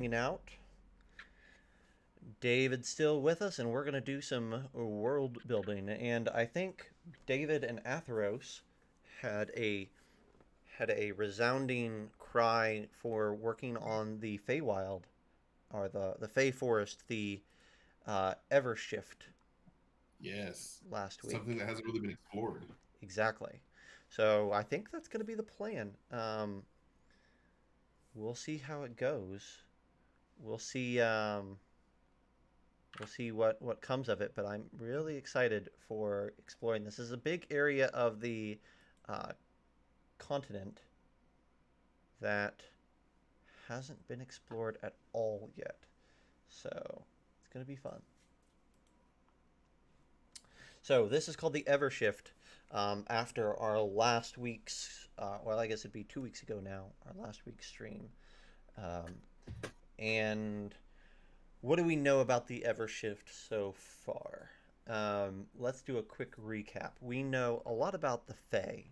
hanging out. David's still with us, and we're going to do some world building. And I think David and Atheros had a had a resounding cry for working on the Feywild, or the Fey Forest, the Evershift Yes. last Something week. that hasn't really been explored. Exactly. So I think that's going to be the plan. We'll see how it goes. We'll see. We'll see what comes of it. But I'm really excited for exploring this. This is a big area of the uh, continent that hasn't been explored at all yet. So it's going to be fun. So this is called the Evershift. After our last week's, well, I guess it'd be 2 weeks ago now, our last week's stream. Um, and what do we know about the Evershift so far? Let's do a quick recap. We know a lot about the Fae.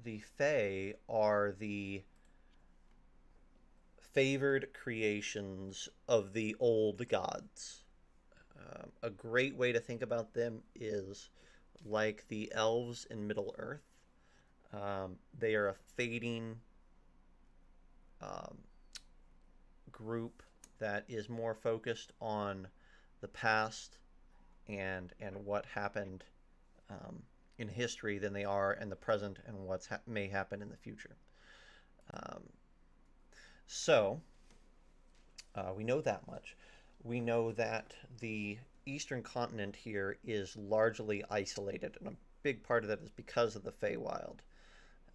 The Fae are the favored creations of the old gods. A great way to think about them is like the elves in Middle Earth. They are a fading um, group that is more focused on the past and what happened in history than they are in the present and what may happen in the future. Um, so we know that much. We know that the eastern continent here is largely isolated, and a big part of that is because of the Feywild.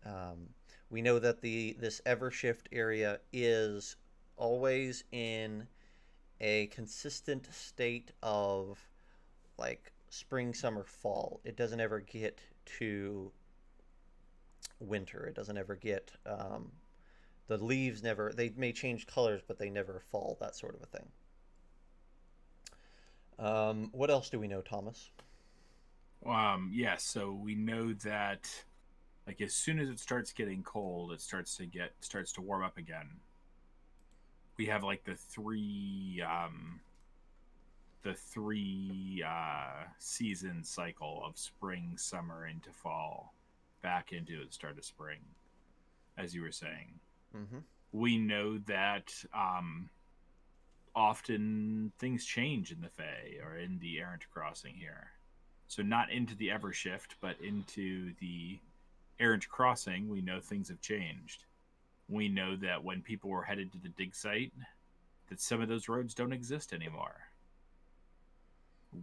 Um, we know that the this Evershift area is always in a consistent state of like spring, summer, fall. It doesn't ever get to winter. It doesn't ever get the leaves never. They may change colors, but they never fall. That sort of a thing. What else do we know, Thomas? Yeah, so we know that like as soon as it starts getting cold, it starts to warm up again. We have like the three season cycle of spring, summer into fall, back into the start of spring, as you were saying. Mm-hmm. We know that often things change in the Fae or in the Errant Crossing here. So not into the Evershift, but into the Errant Crossing, we know things have changed. We know that when people were headed to the dig site, that some of those roads don't exist anymore.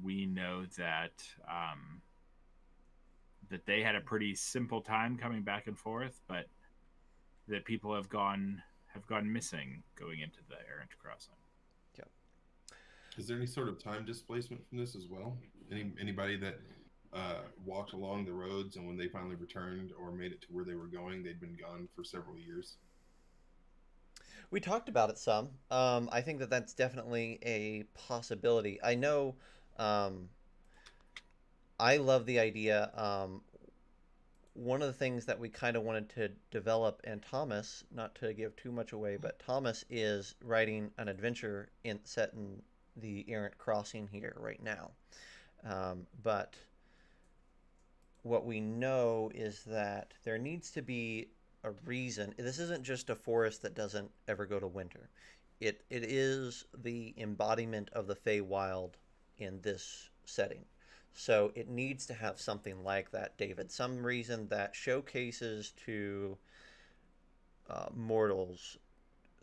We know that they had a pretty simple time coming back and forth, but that people have gone missing going into the Errant Crossing. Yeah. Is there any sort of time displacement from this as well? Anybody that walked along the roads and when they finally returned or made it to where they were going, they'd been gone for several years? We talked about it some. I think that that's definitely a possibility. I know. Um, I love the idea. One of the things that we kind of wanted to develop, and Thomas, not to give too much away, but Thomas is writing an adventure set in the Errant Crossing here right now. But what we know is that there needs to be a reason. This isn't just a forest that doesn't ever go to winter. It is the embodiment of the Feywild in this setting. So it needs to have something like that, David. Some reason that showcases to mortals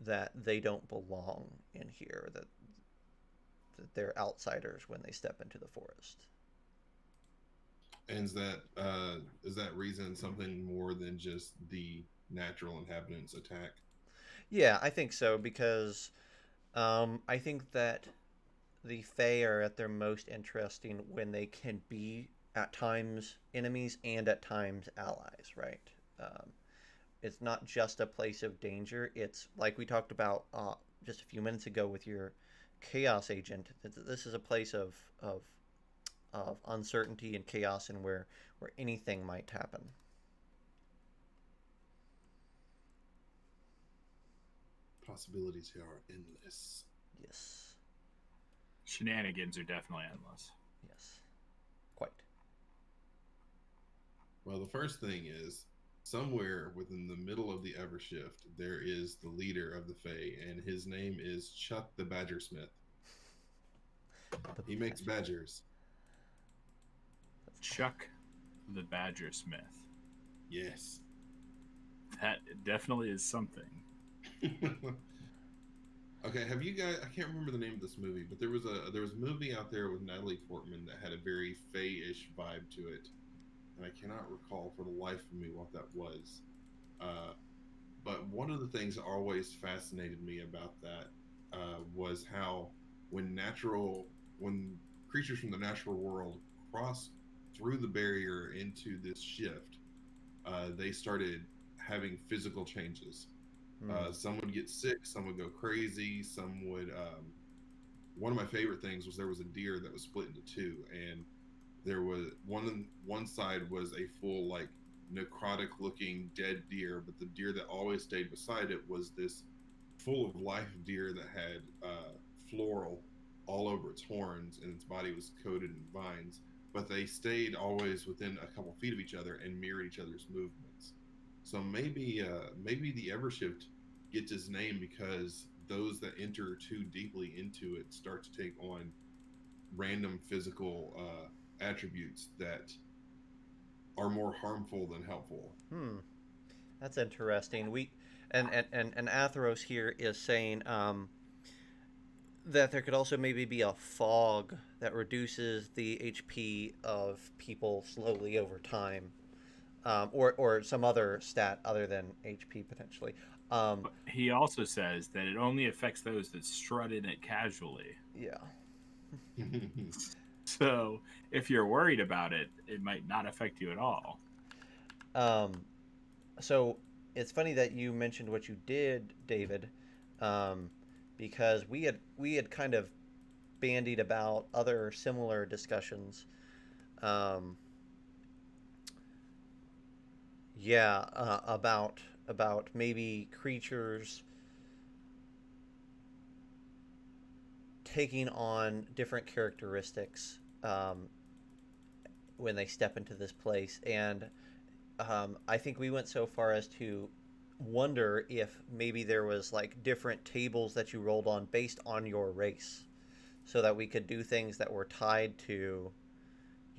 that they don't belong in here, that they're outsiders when they step into the forest. And is that reason something more than just the natural inhabitants attack? Yeah, I think so because I think that the Fae are at their most interesting when they can be at times enemies and at times allies, right? It's not just a place of danger. It's like we talked about just a few minutes ago with your chaos agent. This is a place of uncertainty and chaos, and where anything might happen. possibilities here are endless. Yes. Shenanigans are definitely endless. Yes. Quite. Well, the first thing is somewhere within the middle of the Evershift, there is the leader of the Fae, and his name is Chuck the Badger Smith. The He makes badger. badgers. Chuck the Badger Smith. Yes. That definitely is something. Okay, have you guys? I can't remember the name of this movie, but there was a movie out there with Natalie Portman that had a very Fae-ish vibe to it, and I cannot recall for the life of me what that was. Uh, but one of the things that always fascinated me about that was how when when creatures from the natural world cross through the barrier into this shift, they started having physical changes. Hmm. Some would get sick, some would go crazy, some would. One of my favorite things was there was a deer that was split into two, and there was one side was a full like necrotic looking dead deer, but the deer that always stayed beside it was this full of life deer that had floral all over its horns, and its body was coated in vines. But they stayed always within a couple feet of each other and mirrored each other's movements. So maybe the Evershift gets its name because those that enter too deeply into it start to take on random physical attributes that are more harmful than helpful. Hmm. That's interesting. And Atheros here is saying that there could also maybe be a fog that reduces the HP of people slowly over time, or some other stat other than HP potentially. He also says that it only affects those that strut in it casually. Yeah. So if you're worried about it, it might not affect you at all. Um, so it's funny that you mentioned what you did, David, um, because we had kind of bandied about other similar discussions. Um, yeah, about maybe creatures taking on different characteristics when they step into this place, and I think we went so far as to wonder if maybe there was like different tables that you rolled on based on your race, so that we could do things that were tied to,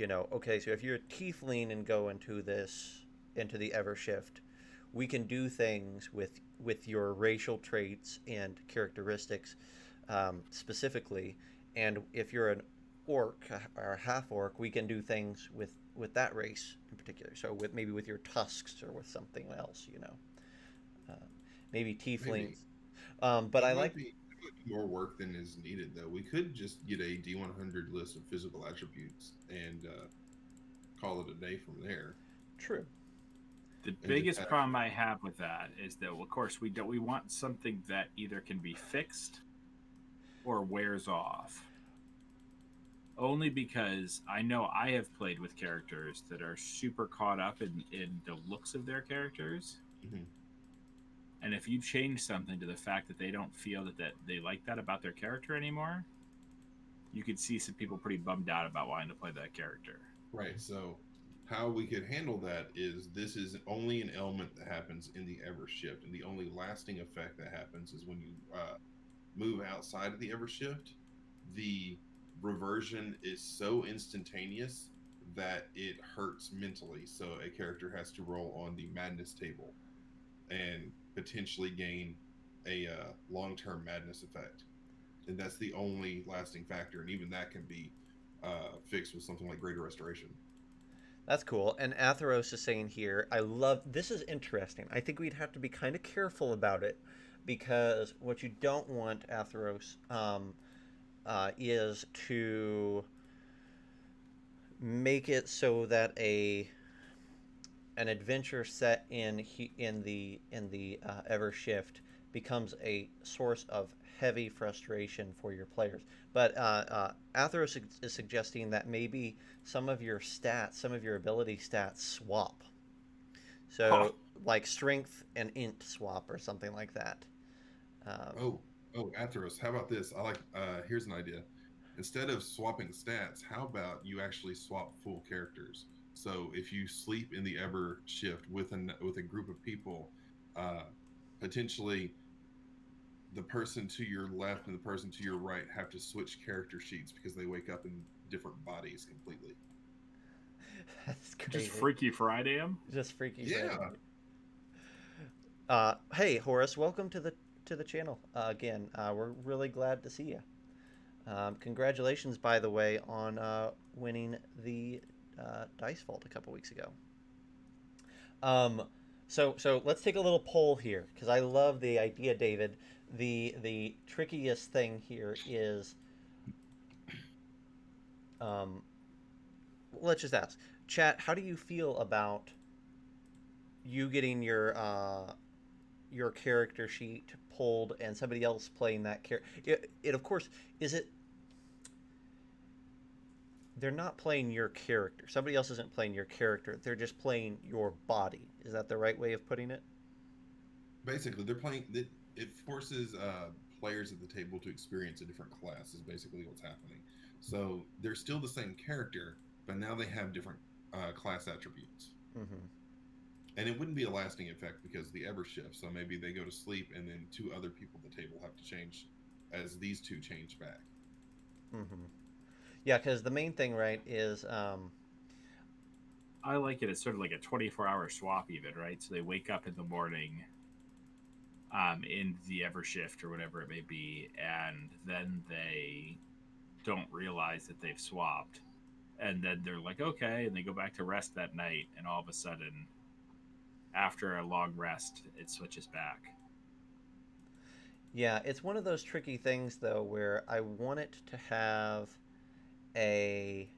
okay, so if you're a tiefling and go into the Evershift, we can do things with your racial traits and characteristics, specifically, and if you're an orc or a half orc, we can do things with that race in particular. So with your tusks or with something else, uh, maybe tieflings. Maybe But I like. it might be more work than is needed, though. We could just get a D100 list of physical attributes and call it a day from there, True. The and just biggest have. problem I have with that is that, of course, we want something that either can be fixed or wears off. Only because I know I have played with characters that are super caught up in the looks of their characters. Mhm. And if you change something to the fact that they don't feel that they like that about their character anymore, you could see some people pretty bummed out about wanting to play that character. Right. So, how we could handle that is this is only an element that happens in the Evershift, and the only lasting effect that happens is when you move outside of the Evershift. The reversion is so instantaneous that it hurts mentally. So, a character has to roll on the madness table and potentially gain a long-term madness effect, and that's the only lasting factor. And even that can be fixed with something like greater restoration. That's cool. And Atheros is saying here, I love this is interesting. I think we'd have to be kind of careful about it because what you don't want, Atheros, is to make it so that a an adventure set in the Evershift becomes a source of heavy frustration for your players. But Atheros is suggesting that maybe some of your stats, some of your ability stats swap. Huh. So like strength and int swap or something like that. Um, Atheros, how about this? I like. Here's an idea. Instead of swapping stats, how about you actually swap full characters? So if you sleep in the Ever shift with a group of people, uh, potentially the person to your left and the person to your right have to switch character sheets because they wake up in different bodies completely. that's Just crazy. Freaky Friday 'em? Just Freaky Friday. Yeah. Hey Horace, welcome to the channel again. We're really glad to see you. Congratulations, by the way, on winning the Dice Vault a couple weeks ago. Um, so let's take a little poll here because I love the idea, David. The trickiest thing here is, um, let's just ask, chat. How do you feel about you getting your character sheet pulled and somebody else playing that character? It of course is it. They're not playing your character. Somebody else isn't playing your character. They're just playing your body. Is that the right way of putting it? Basically, they're playing. It forces players at the table to experience a different class. Is basically what's happening. So they're still the same character, but now they have different class attributes. Mm-hmm. And it wouldn't be a lasting effect because the ever shift. So maybe they go to sleep, and then two other people at the table have to change as these two change back. Mm-hmm. Yeah, because the main thing, right, is I like it as sort of like a 24-hour swap, even, right? So they wake up in the morning in the Ever Shift or whatever it may be, and then they don't realize that they've swapped. And then they're like, okay, and they go back to rest that night, and all of a sudden, after a long rest, it switches back. yeah, it's one of those tricky things though where I want it to have a.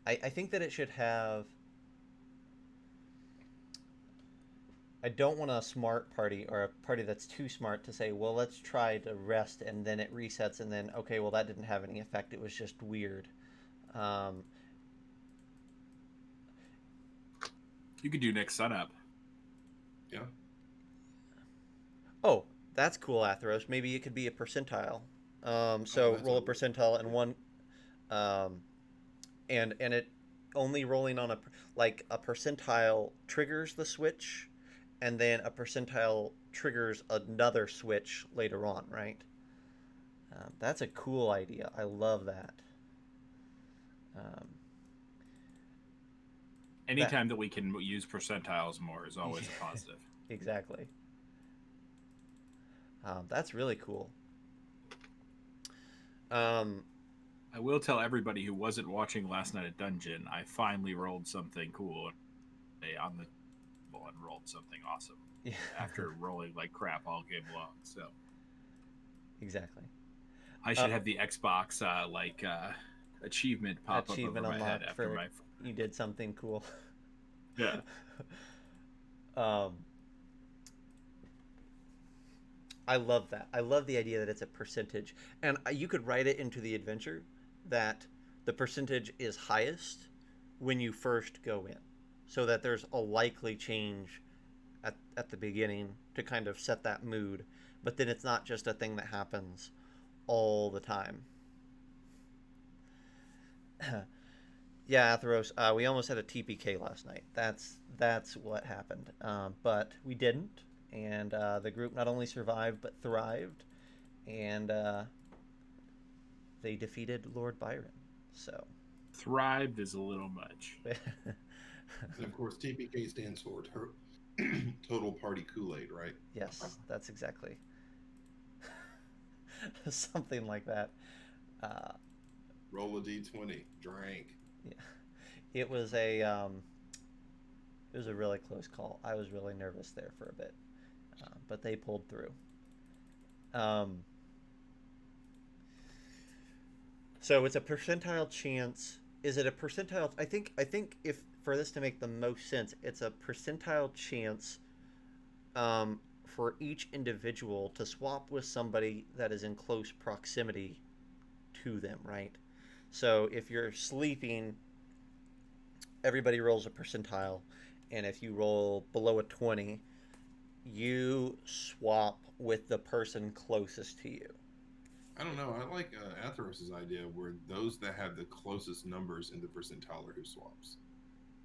I think that it should have. I don't want a smart party or a party that's too smart to say, well, let's try to rest and then it resets and then, okay, well, that didn't have any effect. It was just weird. Um, You could do next sunup. Yeah. oh, that's cool, Atheros. Maybe it could be a percentile. Oh, So that's roll a a percentile and one, um, and it only rolling on like a percentile triggers the switch, and then a percentile triggers another switch later on, right? That's a cool idea. I love that. Um, that Anytime that we can use percentiles more is always a positive. exactly. That's really cool. Um, I will tell everybody who wasn't watching last night at Dungeon, I finally rolled something cool on the table and rolled something awesome yeah, after rolling like crap all game long. So exactly. I Uh, should have the Xbox achievement pop up over achievement my head unlocked after for my you did something cool. yeah. um, I love that. I love the idea that it's a percentage, and you could write it into the adventure that the percentage is highest when you first go in, so that there's a likely change at the beginning to kind of set that mood, but then it's not just a thing that happens all the time. Yeah, Atheros, we almost had a TPK last night. That's what happened, but we didn't, and the group not only survived but thrived, and they defeated Lord Byron. So, Thrived is a little much. And of course, TPK stands for Total Party Kool Aid, right? yes, that's exactly something like that. Uh, Roll a d20, drank. yeah, it was it was a really close call. I was really nervous there for a bit, but they pulled through. Um, So it's a percentile chance. Is it a percentile? I think if for this to make the most sense, it's a percentile chance for each individual to swap with somebody that is in close proximity to them, right? So if you're sleeping, everybody rolls a percentile, and if you roll below a 20, You swap with the person closest to you. I don't know. I like Atheros's idea where those that have the closest numbers in the percentile are who swaps.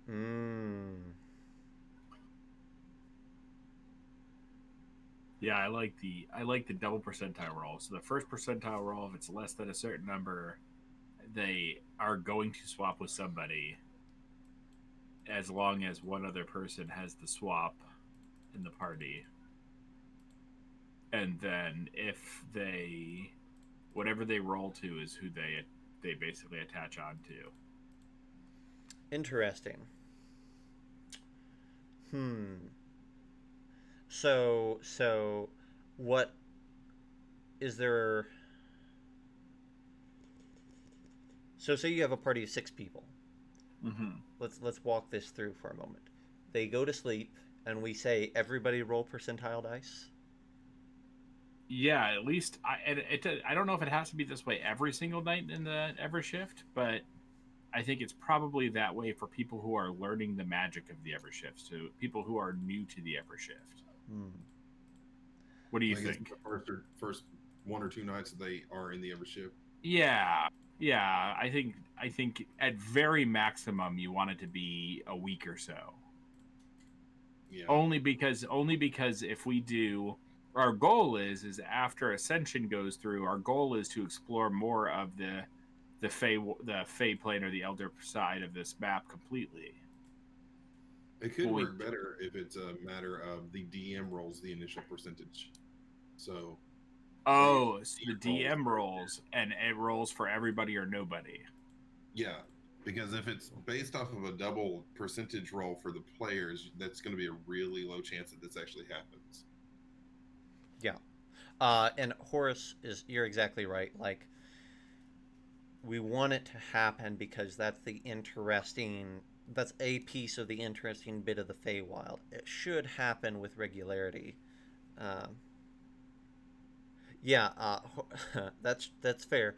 Mm. Yeah, I like the double percentile roll. So the first percentile roll, if it's less than a certain number, they are going to swap with somebody as long as one other person has the swap in the party. And then if they whatever they roll to is who they basically attach onto. Interesting. Hmm. So what is there? So say you have a party of 6 people. Mm-hmm. Let's walk this through for a moment. They go to sleep, and we say everybody roll percentile dice. Yeah, at least I don't know if it has to be this way every single night in the Evershift, but I think it's probably that way for people who are learning the magic of the Evershift. So people who are new to the Evershift. Hmm. What do you Like it's think? the first 1 or 2 nights that they are in the Evership. Yeah, yeah. I think at very maximum you want it to be a week or so. Yeah. Only because if we do, our goal is after Ascension goes through, our goal is to explore more of the Fey plane or the Elder side of this map completely. It could Well, we work better if it's a matter of the DM rolls the initial percentage. So, say if Oh, so the DM rolls DM for rolls and it rolls for everybody or nobody. yeah, because if it's based off of a double percentage roll for the players, that's going to be a really low chance that this actually happens. Yeah. And Horace is you're exactly right. Like we want it to happen because that's a piece of the interesting bit of the Feywild. It should happen with regularity. Um, yeah, that's fair.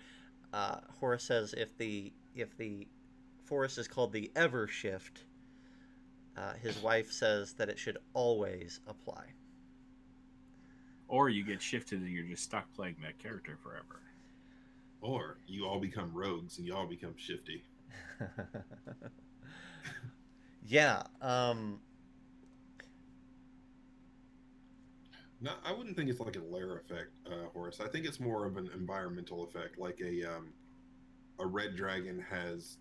Horace says if the forest is called the Ever Shift, his wife says that it should always apply. Or you get shifted and you're just stuck playing that character forever. Or you all become rogues and you all become shifty. Yeah. No, I wouldn't think it's like a lair effect, Horace. I think it's more of an environmental effect, like a red dragon has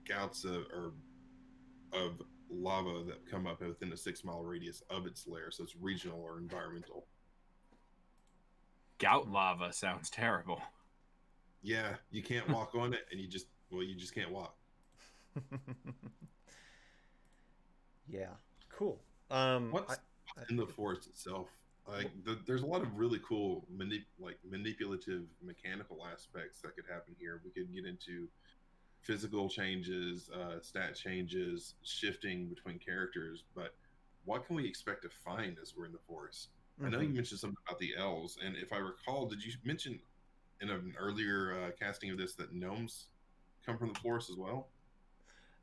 gouts of lava that come up within a 6 mile radius of its lair, so it's regional or environmental. Gout lava sounds terrible. Yeah, you can't walk on it, and you just can't walk. Yeah. Cool. What's I in the think forest itself? Like there's a lot of really cool manipulative mechanical aspects that could happen here. We could get into physical changes, stat changes, shifting between characters, but what can we expect to find as we're in the forest? I know mm-hmm. you mentioned something about the elves, and if I recall, did you mention in an earlier casting of this that gnomes come from the forest as well?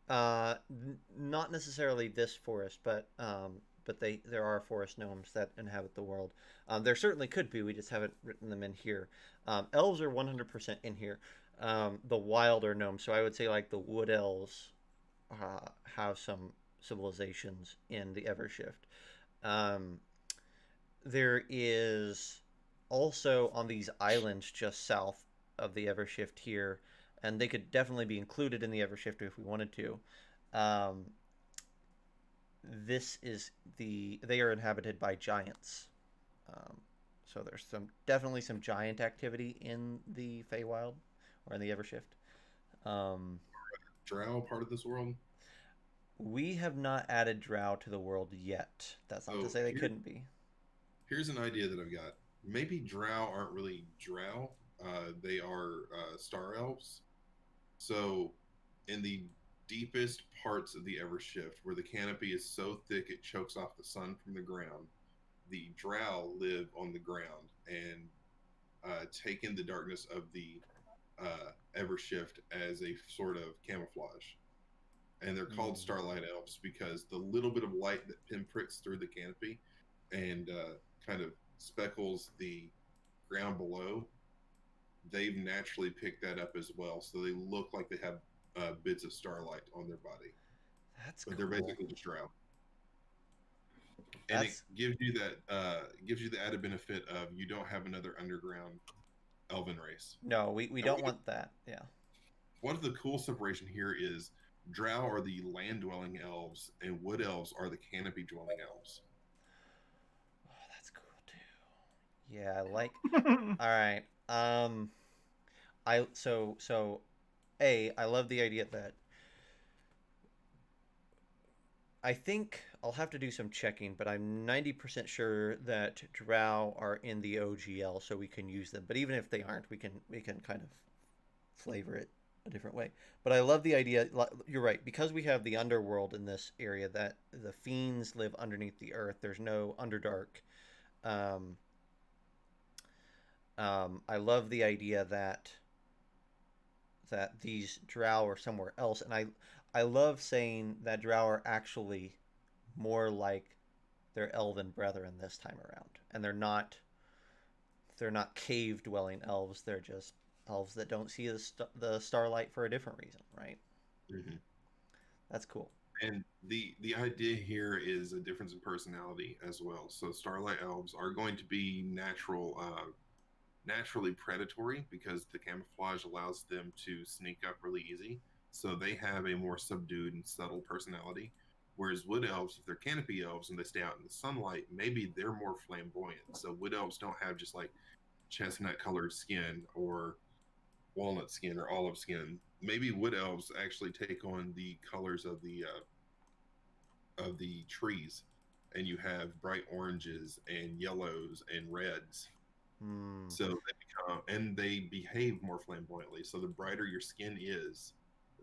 Not necessarily this forest, but there are forest gnomes that inhabit the world. There certainly could be. We just haven't written them in here. Elves are 100% in here. The wild are gnomes, so I would say like the wood elves have some civilizations in the Evershift. Um, there is also on these islands just south of the Evershift here, and they could definitely be included in the Evershift if we wanted to. Um, this is they are inhabited by giants. Um, so there's definitely some giant activity in the Feywild or in the Evershift. Um, Drow part of this world. we have not added Drow to the world yet. That's not to So say they couldn't be. here's an idea that I've got. Maybe Drow aren't really Drow. They are star elves. So in the deepest parts of the Evershift, where the canopy is so thick it chokes off the sun from the ground, the Drow live on the ground and take in the darkness of the Evershift as a sort of camouflage. And they're called Mm. starlight elves because the little bit of light that pinpricks through the canopy and kind of speckles the ground below, they've naturally picked that up as well. So they look like they have bits of starlight on their body, That's but they're cool. basically just drow. And it That's gives you the added benefit of you don't have another underground elven race. no, we And don't want that. Yeah. what if the cool separation here is drow are the land dwelling elves and wood elves are the canopy dwelling elves. Oh, that's cool too. Yeah, I like. All right. I love the idea that I think I'll have to do some checking, but I'm 90% sure that drow are in the OGL, so we can use them. But even if they aren't, we can kind of flavor it a different way. But I love the idea. You're right, because we have the underworld in this area, that the fiends live underneath the earth. There's no underdark. Um, I love the idea that these drow are somewhere else, and I love saying that drow are actually more like their elven brethren this time around, and they're not cave dwelling elves. They're just elves that don't see the starlight for a different reason, right? Mm-hmm. That's cool. And the idea here is a difference in personality as well. So starlight elves are going to be naturally predatory because the camouflage allows them to sneak up really easy. So they have a more subdued and subtle personality. Whereas wood elves, if they're canopy elves and they stay out in the sunlight, maybe they're more flamboyant. So wood elves don't have just like chestnut colored skin or walnut skin or olive skin. Maybe wood elves actually take on the colors of the trees, and you have bright oranges and yellows and reds. Hmm. So they become and they behave more flamboyantly. So the brighter your skin is,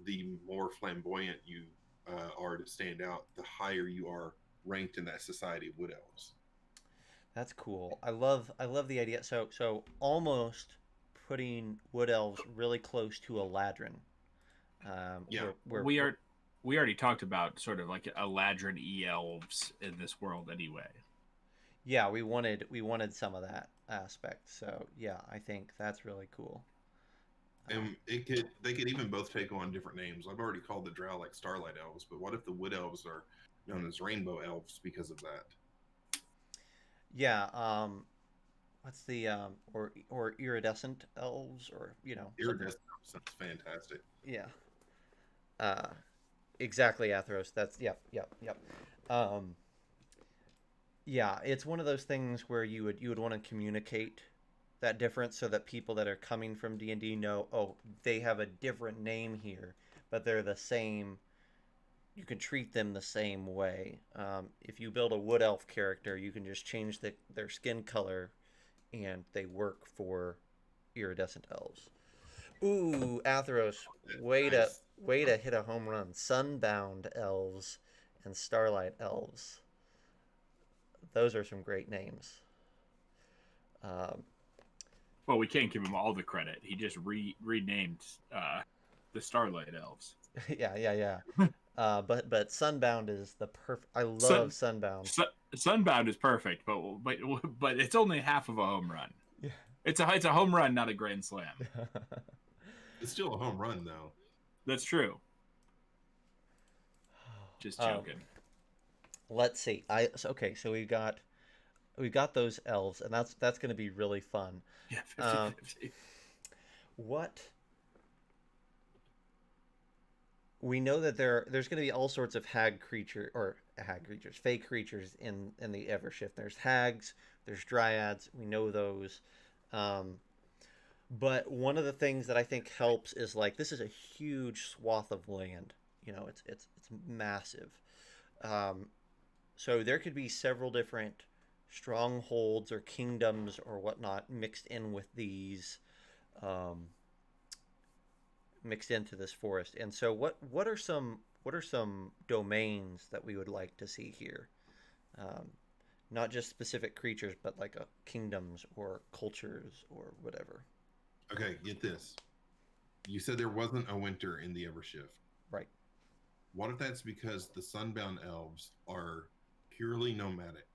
the more flamboyant you are to stand out. The higher you are ranked in that society of wood elves. That's cool. I love the idea. So almost putting wood elves really close to Eladrin. Yeah, we are we already talked about sort of like Eladrin elves in this world anyway. yeah, we wanted some of that aspect. So yeah, I think that's really cool. and they could even both take on different names. I've already called the drow like starlight elves, but what if the wood elves are known as rainbow elves because of that? Yeah. What's the or iridescent elves, or something. Iridescent sounds fantastic. Yeah. Uh, exactly, Athros. That's yep. Um, yeah, it's one of those things where you would want to communicate that difference so that people that are coming from D&D know, oh, they have a different name here, but they're the same. You can treat them the same way. If you build a wood elf character, you can just change their skin color, and they work for iridescent elves. Ooh, Athros, way to Nice. way to hit a home run. Sunbound elves and starlight elves. Those are some great names. Um, Well, we can't give him all the credit. He just renamed the Starlight Elves. yeah. But Sunbound is the perfect. I love Sun, Sunbound. Sunbound is perfect, but it's only half of a home run. Yeah. It's a home run, not a grand slam. It's still a home run though. That's true. Just um, joking. let's see. Okay. So we've got those elves, and that's going to be really fun. Yeah, 50 Um, 50. what we know that there's going to be all sorts of hag creatures, fey creatures in the Evershift. There's hags, there's dryads. We know those. Um, but one of the things that I think helps is, like, this is a huge swath of land. It's massive. Um, so there could be several different strongholds or kingdoms or whatnot um, mixed into this forest. And so what are some domains that we would like to see here? Um, Not just specific creatures, but like kingdoms or cultures or whatever. Okay, get this. You said there wasn't a winter in the Evershift. Right. What if that's because the Sunbound elves are purely nomadic?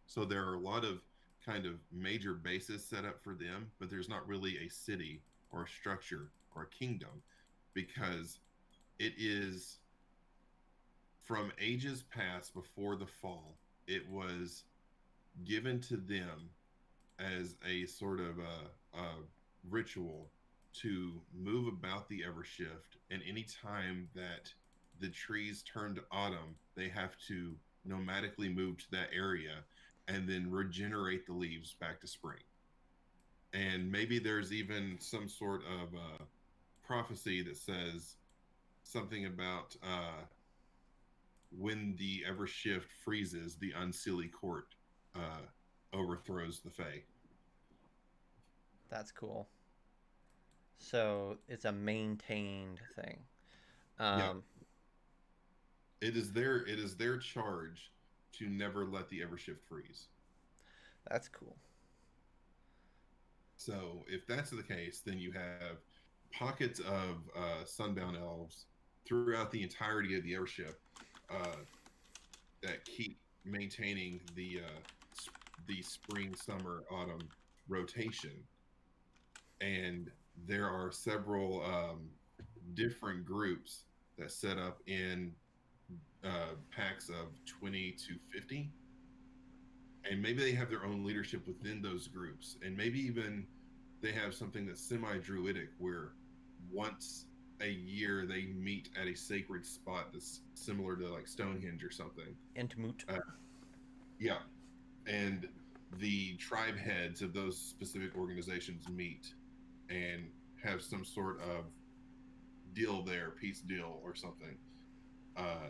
So there are a lot of kind of major bases set up for them, but there's not really a city or a structure or a kingdom because it is from ages past before the fall. It was given to them as a sort of a ritual to move about the Evershift, and any time that the trees turn to autumn, they have to nomadically move to that area and then regenerate the leaves back to spring. And maybe there's even some sort of prophecy that says something about when the Evershift freezes, the Unseelie Court overthrows the Fae. That's cool. So it's a maintained thing. Yeah, Um, it is their charge to never let the Evershift freeze. that's cool. So if that's the case, then you have pockets of sunbound elves throughout the entirety of the airship uh, that keep maintaining the spring, summer, autumn rotation, and there are several different groups that set up in packs of 20 to 50, and maybe they have their own leadership within those groups, and maybe even they have something that's semi-druidic where once a year they meet at a sacred spot that's similar to like Stonehenge or something. Entmoot. uh, yeah, and the tribe heads of those specific organizations meet and have some sort of deal there, peace deal or something, uh,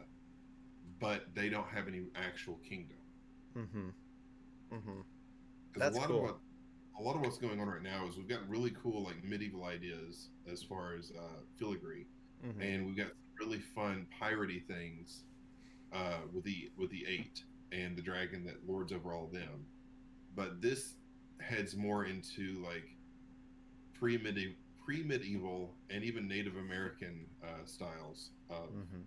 but they don't have any actual kingdom. Mm-hmm. Mm-hmm. Because That's cool. a lot of what's going on right now is we've got really cool like medieval ideas as far as filigree, Mm-hmm. and we've got some really fun piratey things with the eight and the dragon that lords over all of them. But this heads more into like pre-medieval pre-medieval and even Native American styles of Mm-hmm.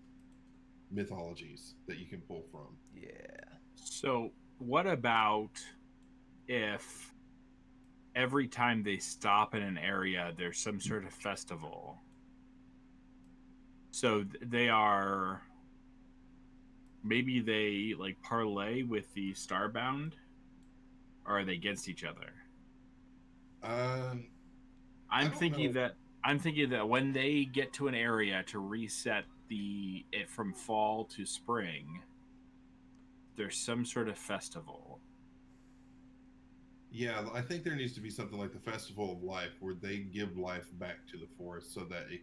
mythologies that you can pull from. Yeah. So, what about if every time they stop in an area, there's some sort of festival? So they are, maybe they like parlay with the Starbound, or are they against each other? Um, I I'm don't thinking know. that I'm thinking that when they get to an area to reset the it from fall to spring, there's some sort of festival. Yeah, I think there needs to be something like the Festival of Life where they give life back to the forest so that they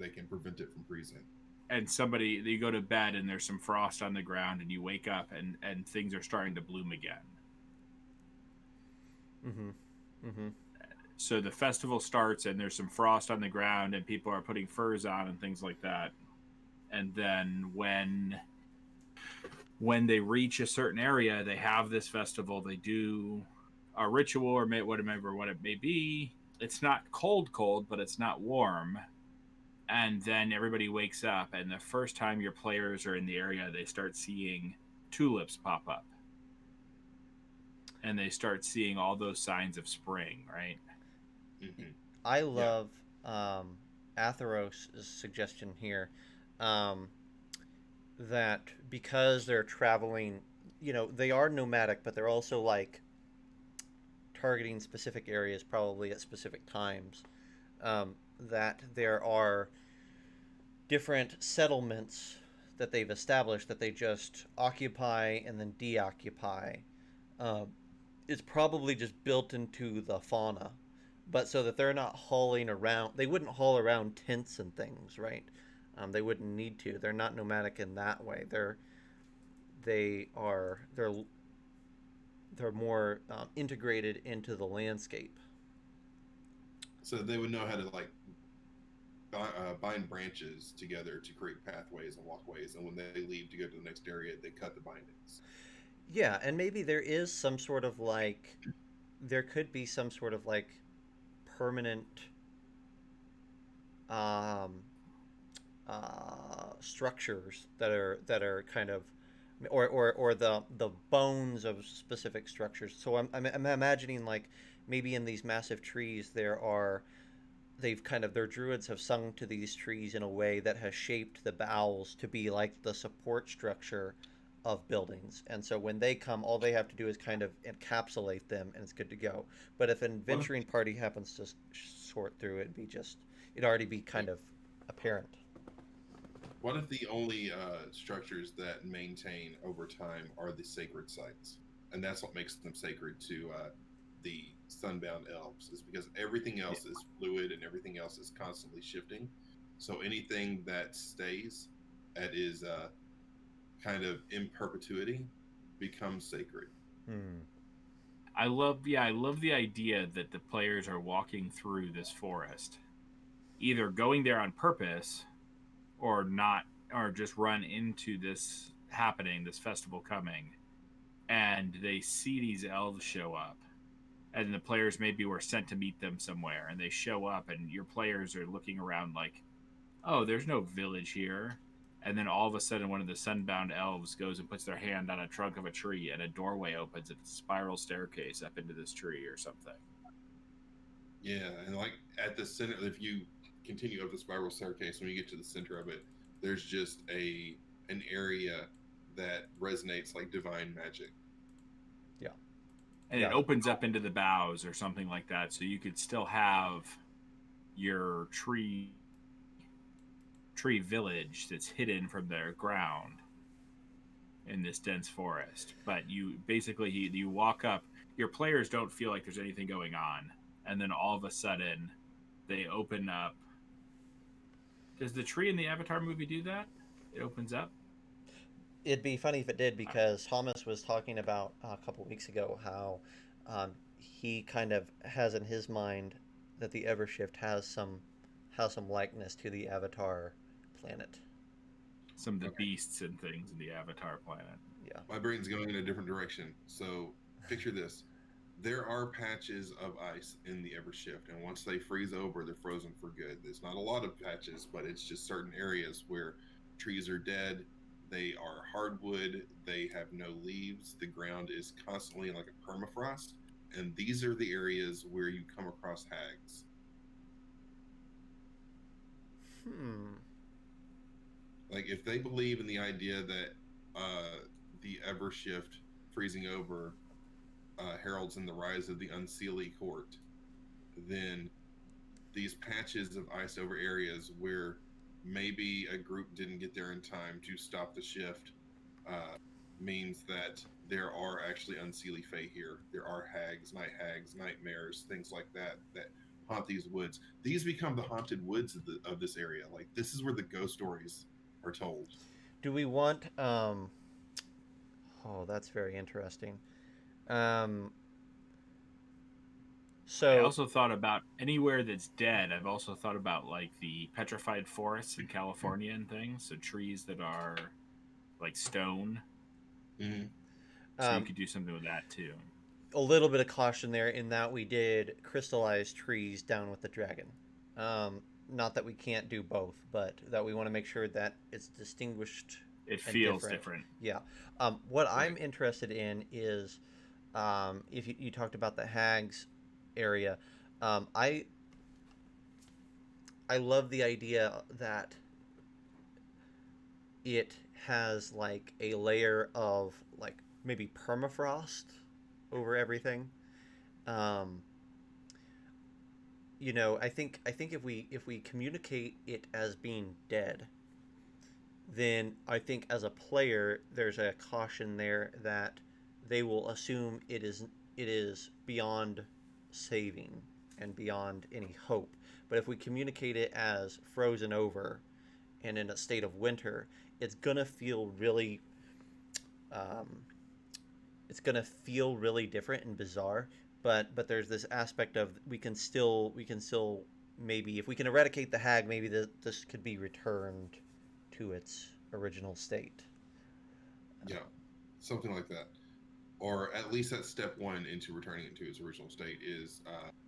can prevent it from freezing. And somebody, you go to bed and there's some frost on the ground and you wake up and things are starting to bloom again. Mm-hmm. Mm-hmm. So the festival starts and there's some frost on the ground and people are putting furs on and things like that. And then when they reach a certain area, they have this festival. They do a ritual or whatever what it may be. It's not cold, but it's not warm. And then everybody wakes up, and the first time your players are in the area, they start seeing tulips pop up, and they start seeing all those signs of spring, right? Hmm. I Yeah. love Atheros' suggestion here, um, that because they're traveling, they are nomadic, but they're also like targeting specific areas, probably at specific times. That there are different settlements that they've established that they just occupy and then deoccupy. Um, it's probably just built into the fauna, but so that they're not hauling around. They wouldn't haul around tents and things, right? They wouldn't need to. They're not nomadic in that way. They're more integrated into the landscape. So they would know how to like bind branches together to create pathways and walkways, and when they leave to go to the next area, they cut the bindings. Yeah, and maybe there is some sort of like there could be some sort of like permanent um, structures that are kind of or the bones of specific structures. So I'm imagining like maybe in these massive trees they've kind of their druids have sung to these trees in a way that has shaped the boughs to be like the support structure of buildings. And so when they come, all they have to do is kind of encapsulate them, and it's good to go. But if an What if adventuring party happens to sort through it, it'd already be kind of apparent. what if the only structures that maintain over time are the sacred sites, and that's what makes them sacred to the sunbound elves? Is because everything Yeah. else is fluid and everything else is constantly shifting. So anything that stays, that is kind of in perpetuity, becomes sacred. Hmm. I love the idea that the players are walking through this forest, either going there on purpose or not, or just run into this happening, this festival coming, and they see these elves show up, and the players maybe were sent to meet them somewhere, and they show up, and your players are looking around like, oh, there's no village here. And then all of a sudden, one of the sunbound elves goes and puts their hand on a trunk of a tree, and a doorway opens. It's a spiral staircase up into this tree or something. Yeah, and like at the center, if you continue up the spiral staircase, when you get to the center of it, there's just a an area that resonates like divine magic. Yeah. And it Yeah. opens up into the boughs or something like that, so you could still have your tree village that's hidden from their ground in this dense forest. But you basically you walk up, your players don't feel like there's anything going on, and then all of a sudden they open up. Does the tree in the Avatar movie do that? It opens up. It'd be funny if it did, because Thomas was talking about a couple weeks ago how he kind of has in his mind that the Evershift has some likeness to the Avatar planet. Some of the Okay, beasts and things in the Avatar planet. Yeah. my brain's going in a different direction. So picture this: there are patches of ice in the Evershift, and once they freeze over, they're frozen for good. There's not a lot of patches, but it's just certain areas where trees are dead. They are hardwood. They have no leaves. The ground is constantly like a permafrost, and these are the areas where you come across hags. Hmm. Like if they believe in the idea that the Evershift freezing over heralds in the rise of the Unseelie court, then these patches of ice over areas where maybe a group didn't get there in time to stop the shift uh, means that there are actually Unseelie Fae here. There are hags, nightmares, things like that that haunt these woods. These become the haunted woods of this area. Like this is where the ghost stories are told. Do we want? Oh, that's very interesting. Um. I So. also thought about anywhere that's dead. I've also thought about like the petrified forests in California and things. So trees that are like stone. Mm-hmm. So you Um. could do something with that too. A little bit of caution there in that we did crystallize trees down with the dragon. Not that we can't do both, but that we want to make sure that it's distinguished It and feels different. different. Yeah. What I'm Right. interested in is if you talked about the hags area. Um, I I love the idea that it has like a layer of like maybe permafrost over everything. Um, I think if we communicate it as being dead, then I think as a player there's a caution there that they will assume it is beyond saving and beyond any hope. But if we communicate it as frozen over and in a state of winter, it's gonna feel really um, it's gonna feel really different and bizarre. But there's this aspect of we can still maybe if we can eradicate the hag, maybe this could be returned to its original state. Yeah. Something like that. Or at least that's step one into returning it to its original state is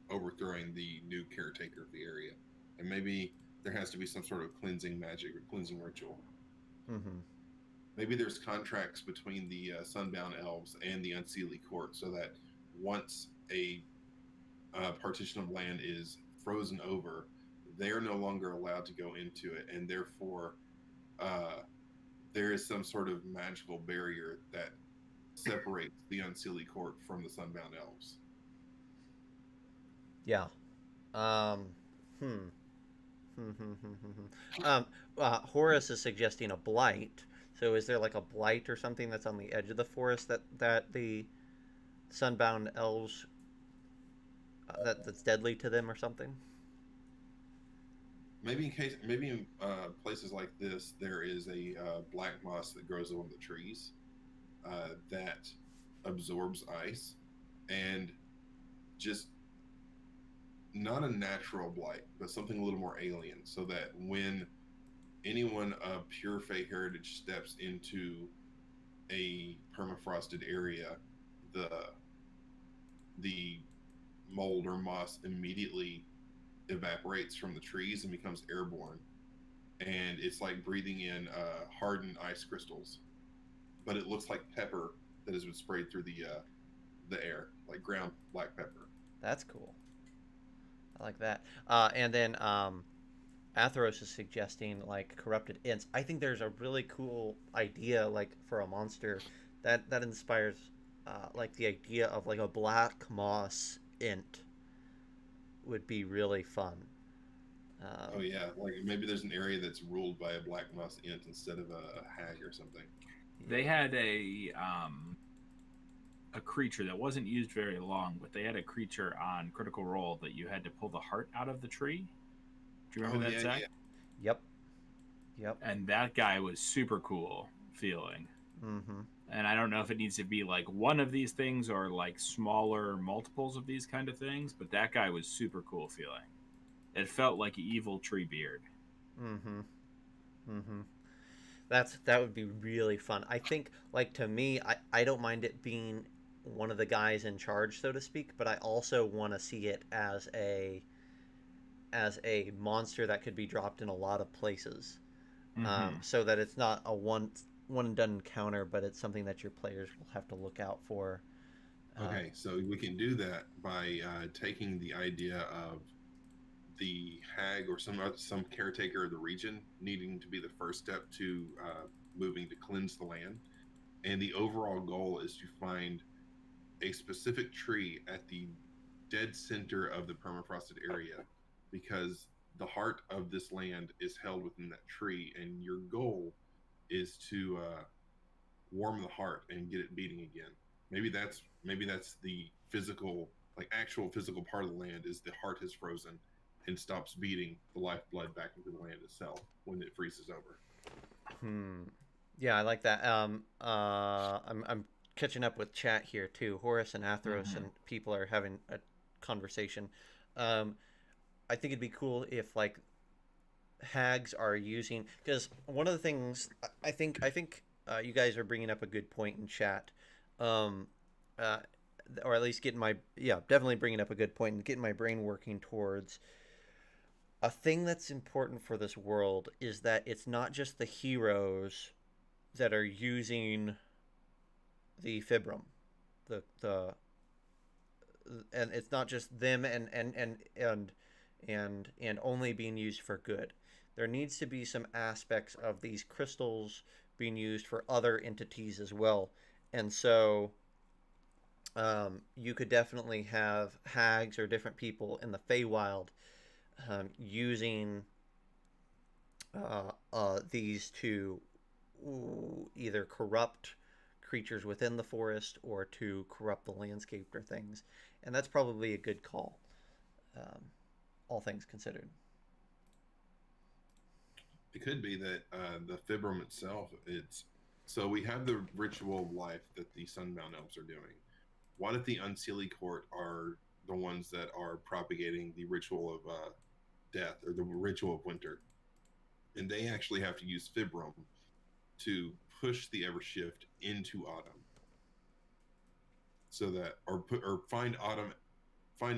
overthrowing the new caretaker of the area. And maybe there has to be some sort of cleansing magic or cleansing ritual. Mm-hmm. maybe there's contracts between the Sunbound Elves and the Unseelie Court, so that once a partition of land is frozen over, they're no longer allowed to go into it, and therefore uh, there is some sort of magical barrier that separates the Unseelie Court from the Sunbound Elves. Yeah. Um, hmm. Horace is suggesting a blight. So is there like a blight or something that's on the edge of the forest that the sunbound elves that's deadly to them or something? Maybe in places like this, there is a black moss that grows on the trees that absorbs ice, and just not a natural blight, but something a little more alien, so that when anyone of pure Fey heritage steps into a permafrosted area, the the mold or moss immediately evaporates from the trees and becomes airborne, and it's like breathing in hardened ice crystals, but it looks like pepper that has been sprayed through the air, like ground black pepper. That's cool. I like that. And then Atheros is suggesting like corrupted ints. I think there's a really cool idea like for a monster that inspires like the idea of like a black moss int would be really fun. Oh Um, yeah, like maybe there's an area that's ruled by a black moss int instead of a hag or something. They yeah. had a creature that wasn't used very long, but they had a creature on Critical Role that you had to pull the heart out of the tree. Do you Oh remember that, yeah, Zach? yeah. Yep. Yep. And that guy was super cool feeling. Mm-hmm. And I don't know if it needs to be like one of these things or like smaller multiples of these kind of things, but that guy was super cool feeling. It felt like evil tree beard. Mm-hmm. Mm-hmm. That would be really fun. I think like to me, I don't mind it being one of the guys in charge, so to speak, but I also want to see it as a monster that could be dropped in a lot of places, Mm-hmm. so that it's not a one and done encounter, but it's something that your players will have to look out for. Um, Okay, so we can do that by taking the idea of the hag or some caretaker of the region needing to be the first step to moving to cleanse the land, and the overall goal is to find a specific tree at the dead center of the permafrosted area, because the heart of this land is held within that tree, and your goal is to warm the heart and get it beating again. Maybe that's the physical, like actual physical part of the land is the heart has frozen and stops beating the lifeblood back into the land itself when it freezes over. hmm. Yeah, I like that. I'm catching up with chat here too. Horus and Atheros Mm-hmm. and people are having a conversation. Um, I think it'd be cool if like hags are using, because one of the things I think you guys are bringing up a good point in chat, um, uh, or at least getting my yeah definitely bringing up a good point and getting my brain working towards a thing that's important for this world is that it's not just the heroes that are using the fibrum, the and it's not just them and only being used for good. There needs to be some aspects of these crystals being used for other entities as well. And so you could definitely have hags or different people in the Feywild using these to either corrupt creatures within the forest or to corrupt the landscape or things. And that's probably a good call, um, all things considered. It could be that the fibrum itself, it's so we have the ritual of life that the Sunbound Elves are doing. What if the Unseelie Court are the ones that are propagating the ritual of death or the ritual of winter? And they actually have to use fibrum to push the Evershift into autumn, so that or find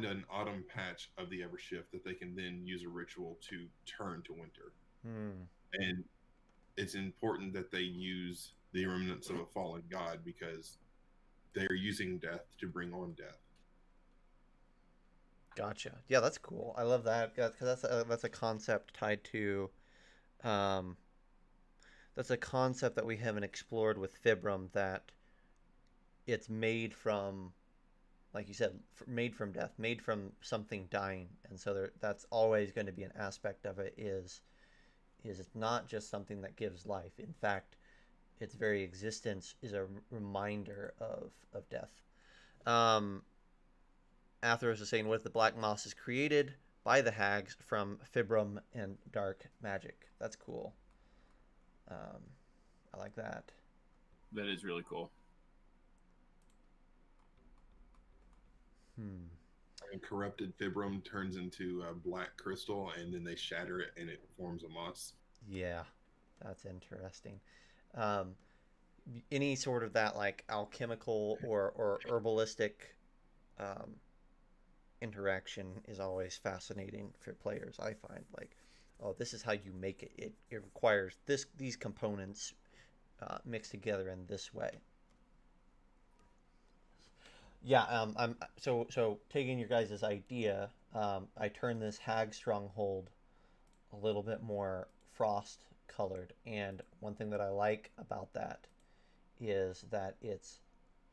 an autumn patch of the Evershift that they can then use a ritual to turn to winter. Hmm. And it's important that they use the remnants of a fallen god, because they're using death to bring on death. Gotcha. Yeah, that's cool. I love that because that's a concept tied to um, that's a concept that we haven't explored with Fibrum, that it's made from, like you said, made from death, made from something dying, and so that's always going to be an aspect of it. Is it's not just something that gives life. In fact, its very existence is a reminder of death. Um, Atheros is saying, what if the black moss is created by the hags from Fibrum and dark magic? That's cool. Um, I like that. That is really cool. Hmm. And corrupted fibrum turns into a black crystal, and then they shatter it, and it forms a moss. Yeah, that's interesting. Um, any sort of that like alchemical or herbalistic um, interaction is always fascinating for players. I find like, oh, this is how you make it. It requires these components mixed together in this way. Yeah, I'm so taking your guys' idea. I turn this hag stronghold a little bit more frost colored, and one thing that I like about that is that it's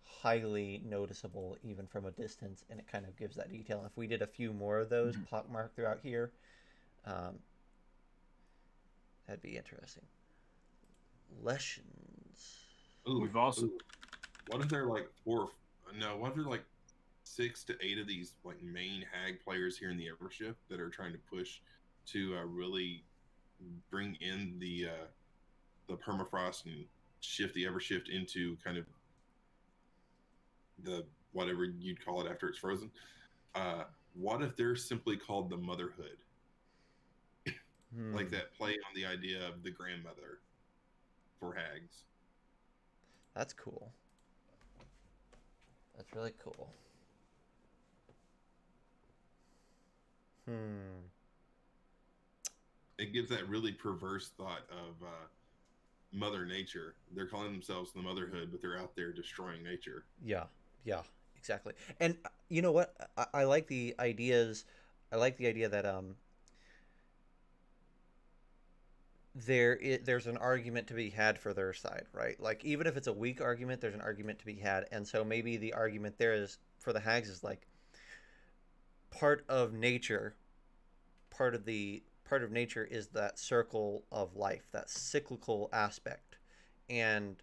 highly noticeable even from a distance, and it kind of gives that detail. If we did a few more of those Mhm. pockmarked throughout here, um, that'd be interesting. Lessons. Ooh, We've also ooh. What if they're like four? No, what if they're like 6 to 8 of these like main hag players here in the Evershift that are trying to push to really bring in the permafrost and shift the Evershift into kind of the whatever you'd call it after it's frozen. Uh, what if they're simply called the Motherhood, like Hmm, that play on the idea of the grandmother for hags? that's cool. That's really cool. Hmm. It gives that really perverse thought of Mother Nature. They're calling themselves the Motherhood, but they're out there destroying nature. Yeah, yeah, exactly. And you know what? I like the ideas. I like the idea that there's an argument to be had for their side, right? Like even if it's a weak argument, there's an argument to be had, and so maybe the argument there is for the hags is like part of nature, part of nature is that circle of life, that cyclical aspect, and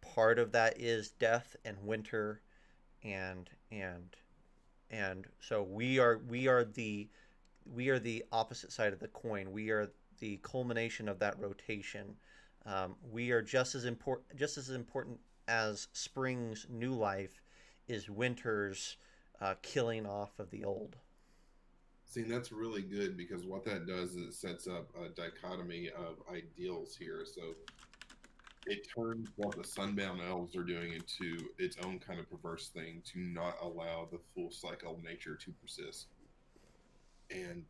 part of that is death and winter and and so we are the opposite side of the coin. We are the culmination of that rotation. We are just as important as spring's new life is winter's killing off of the old. See, that's really good because what that does is it sets up a dichotomy of ideals here. So it turns what the Sunbound Elves are doing into its own kind of perverse thing to not allow the full cycle of nature to persist. And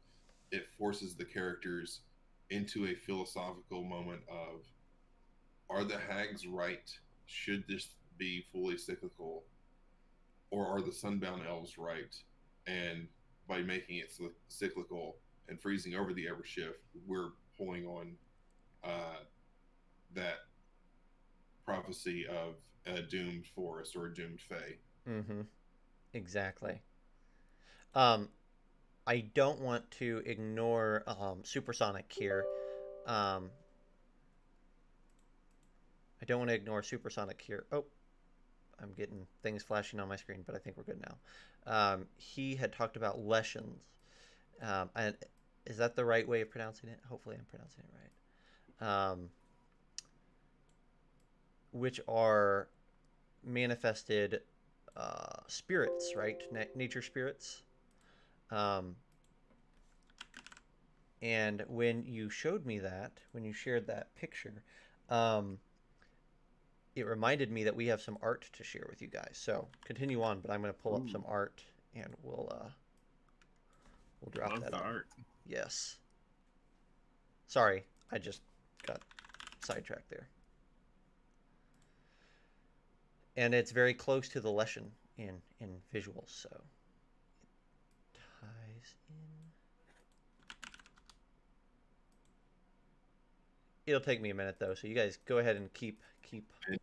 it forces the characters into a philosophical moment of, are the hags right? Should this be fully cyclical? Or are the Sunbound Elves right? And by making it cyclical and freezing over the Evershift, we're pulling on that prophecy of a doomed forest or a doomed fae. Mm-hmm. Exactly. Um, I don't want to ignore Supersonic here. Um, I don't want to ignore Supersonic here. Oh, I'm getting things flashing on my screen, but I think we're good now. He had talked about lessons. And is that the right way of pronouncing it? Hopefully, I'm pronouncing it right. Which are manifested spirits, right? Nature spirits. Um, and when you showed me that, when you shared that picture, um, it reminded me that we have some art to share with you guys. So continue on, but I'm going to pull up ooh, some art and we'll drop love that the in. art. Yes. Sorry, I just got sidetracked there. and it's very close to the lesson in visuals, so it ties in. It'll take me a minute though, so you guys go ahead and keep. And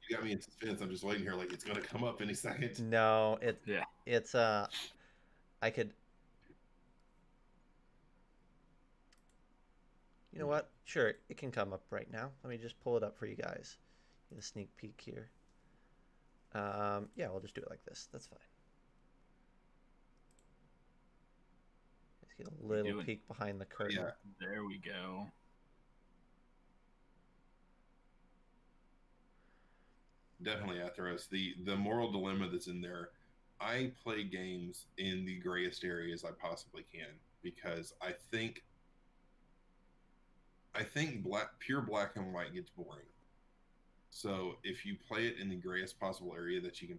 you got me in suspense. I'm just waiting here, like it's gonna come up any second. No, Yeah. it's I could. You know what? Sure, it can come up right now. Let me just pull it up for you guys. Get a sneak peek here. Yeah, we'll just do it like this. That's fine. Let's get a little peek behind the curtain. Yeah. There we go. Definitely, Atheros. The moral dilemma that's in there. I play games in the grayest areas I possibly can because I think pure black and white gets boring. So if you play it in the grayest possible area that you can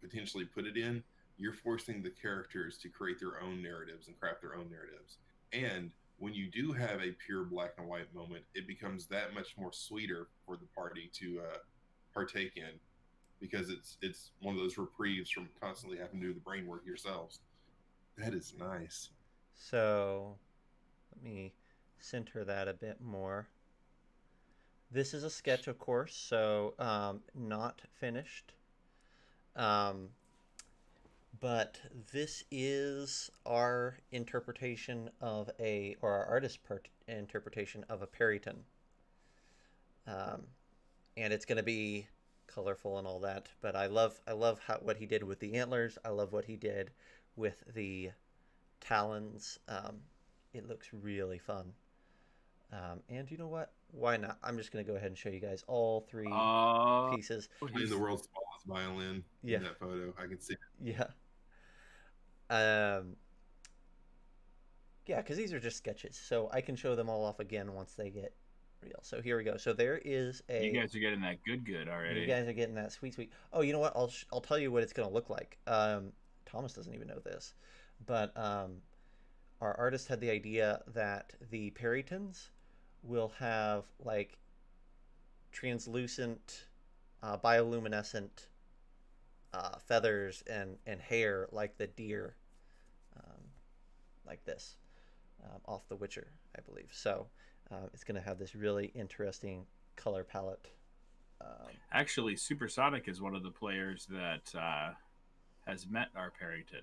potentially put it in, you're forcing the characters to create their own narratives and craft their own narratives. And when you do have a pure black and white moment, it becomes that much more sweeter for the party to partake in because it's one of those reprieves from constantly having to do the brain work yourselves. That is nice. So let me center that a bit more. This is a sketch, of course, so not finished. But this is our interpretation of or our artist's interpretation of a Barretine. And it's going to be colorful and all that. But I love what he did with the antlers. I love what he did with the talons. It looks really fun. And you know what? Why not? I'm just going to go ahead and show you guys all three pieces. Playing the world's smallest violin in that photo. I can see it. Yeah. Yeah, because these are just sketches, so I can show them all off again once they get real. So here we go. So there is a. You guys are getting that good already. You guys are getting that sweet. Oh, you know what? I'll tell you what it's gonna look like. Thomas doesn't even know this, but our artist had the idea that the Barretines will have like translucent, bioluminescent feathers and hair like the deer, like this, off The Witcher, I believe. So it's going to have this really interesting color palette. Actually, Supersonic is one of the players that has met our Barretine.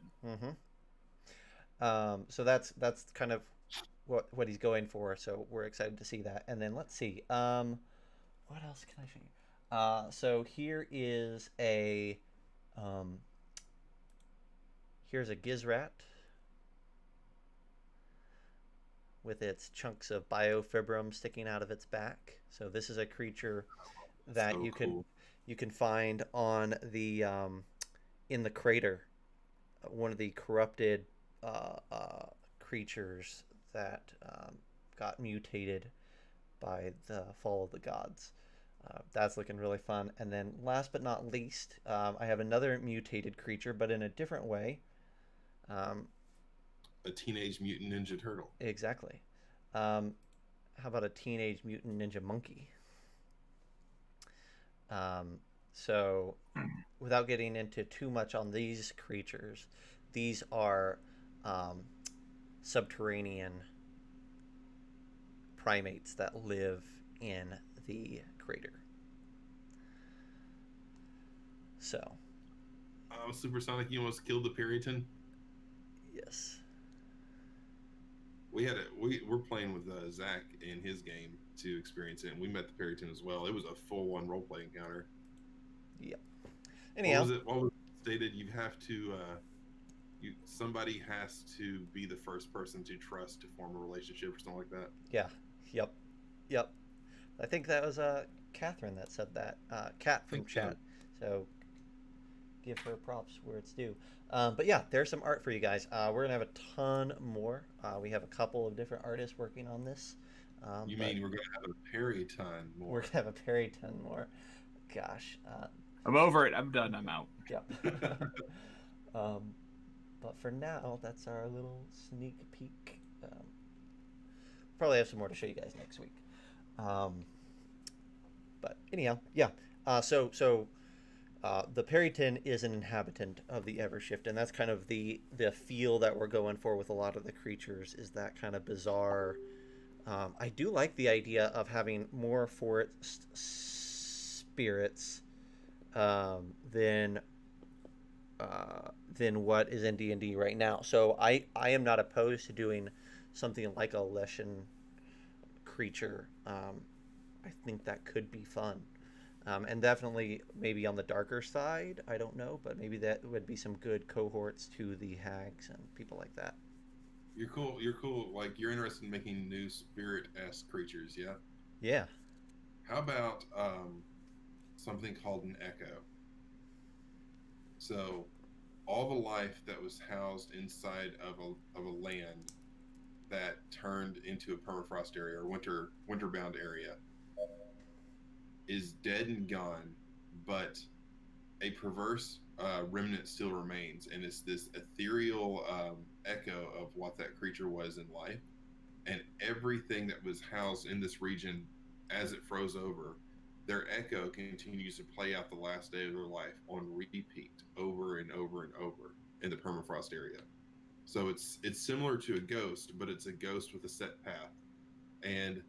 So that's kind of what he's going for. So we're excited to see that. And then let's see. What else can I show you? So here is a here's a Gizrat with its chunks of biofibrum sticking out of its back. So this is a creature that you can find on the in the crater, one of the corrupted creatures that got mutated by the fall of the gods. That's looking really fun. And then last but not least, I have another mutated creature, but in a different way. A Teenage Mutant Ninja Turtle. Exactly. How about a Teenage Mutant Ninja Monkey? So without getting into too much on these creatures, these are subterranean primates that live in the crater. So Supersonic, you almost killed the Barretine. Yes. We're playing with Zach in his game to experience it, and we met the Barretine as well. It was a full-on role-play encounter. Yep. Anyhow, what was it stated? You have to somebody has to be the first person to trust to form a relationship or something like that. Yeah. Yep. I think that was Catherine that said that. Kat from chat. So give her props where it's due. But yeah, there's some art for you guys. We're gonna have a ton more. We have a couple of different artists working on this. You mean we're gonna have a Barretine more? We're gonna have a Barretine more. Gosh. I'm over it. I'm done. I'm out. Yep. But for now, that's our little sneak peek. Probably have some more to show you guys next week. But anyhow, yeah. So The Periton is an inhabitant of the Evershift, and that's kind of the feel that we're going for with a lot of the creatures. Is that kind of bizarre? I do like the idea of having more forest spirits than what is in D&D right now. So I am not opposed to doing something like a Leshen creature. I think that could be fun. And definitely maybe on the darker side, I don't know, but maybe that would be some good cohorts to the hags and people like that. You're cool. You're cool. Like you're interested in making new spirit-esque creatures, yeah? Yeah. How about something called an echo? So all the life that was housed inside of a land that turned into a permafrost area or winter bound area is dead and gone, but a perverse remnant still remains, and it's this ethereal echo of what that creature was in life. And everything that was housed in this region, as it froze over, their echo continues to play out the last day of their life on repeat over and over and over in the permafrost area. So it's similar to a ghost, but it's a ghost with a set path. And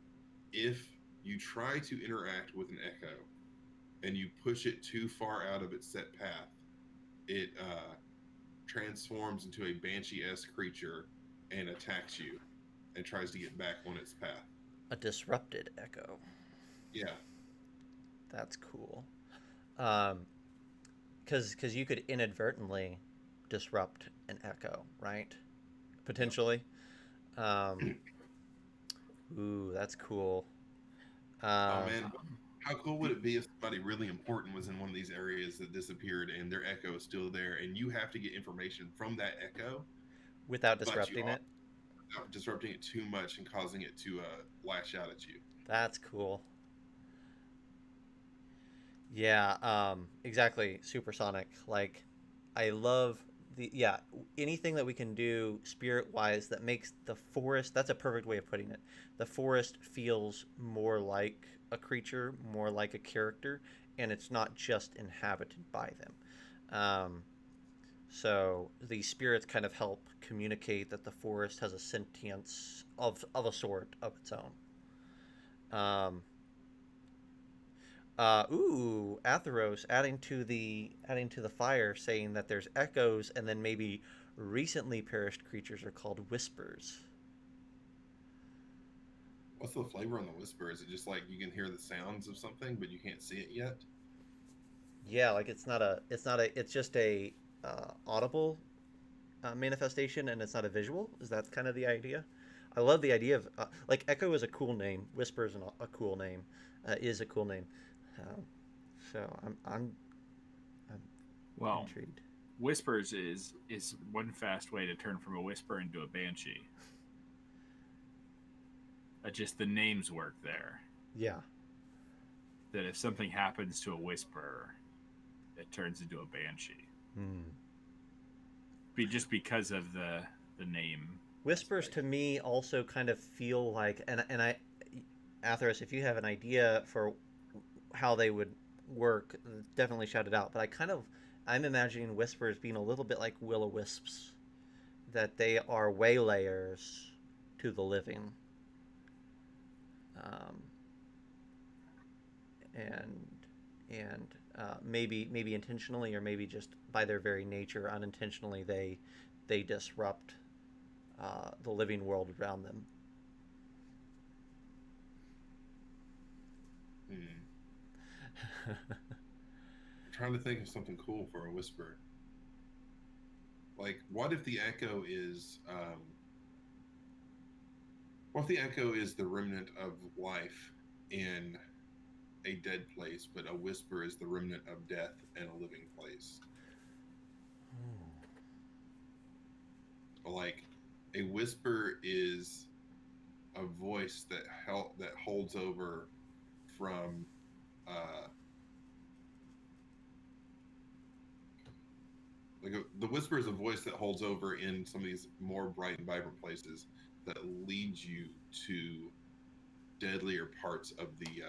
if you try to interact with an echo and you push it too far out of its set path, it transforms into a banshee-esque creature and attacks you and tries to get back on its path. A disrupted echo. Yeah, That's cool. Um, because you could inadvertently disrupt an echo, right? yep. Potentially. Um, ooh, that's cool. Oh Um, man, how cool would it be if somebody really important was in one of these areas that disappeared and their echo is still there, and you have to get information from that echo, without but you disrupting are it. not disrupting it too much and causing it to lash out at you. That's cool. Yeah, exactly. Supersonic. Like, I love yeah, anything that we can do spirit wise that makes the forest, that's a perfect way of putting it. The forest feels more like a creature, more like a character, and it's not just inhabited by them. So the spirits kind of help communicate that the forest has a sentience of a sort of its own. Um, Atheros adding to the fire, saying that there's echoes, and then maybe recently perished creatures are called whispers. What's the flavor on the whisper? Is it just like you can hear the sounds of something, but you can't see it yet? Yeah, like it's just a audible manifestation, and it's not a visual. Is that kind of the idea? I love the idea of like echo is a cool name. Whisper is a cool name. Is a cool name. Um, so I'm Well, intrigued. whispers is one fast way to turn from a whisper into a banshee. Just the names work there. Yeah. That if something happens to a whisper, it turns into a banshee. Hmm. Just because of the name Whispers aspect. to me also kind of feel like, and I, Atheros, if you have an idea for how they would work, definitely shout it out. But I'm imagining whispers being a little bit like will-o-wisps, that they are waylayers to the living, um, and maybe intentionally or maybe just by their very nature unintentionally they disrupt the living world around them. Hmm. I'm trying to think of something cool for a whisper. Like, what if the echo is the remnant of life in a dead place, but a whisper is the remnant of death in a living place? Like, a whisper is a voice that holds over from uh, the whisper is a voice that holds over in some of these more bright and vibrant places that leads you to deadlier parts of the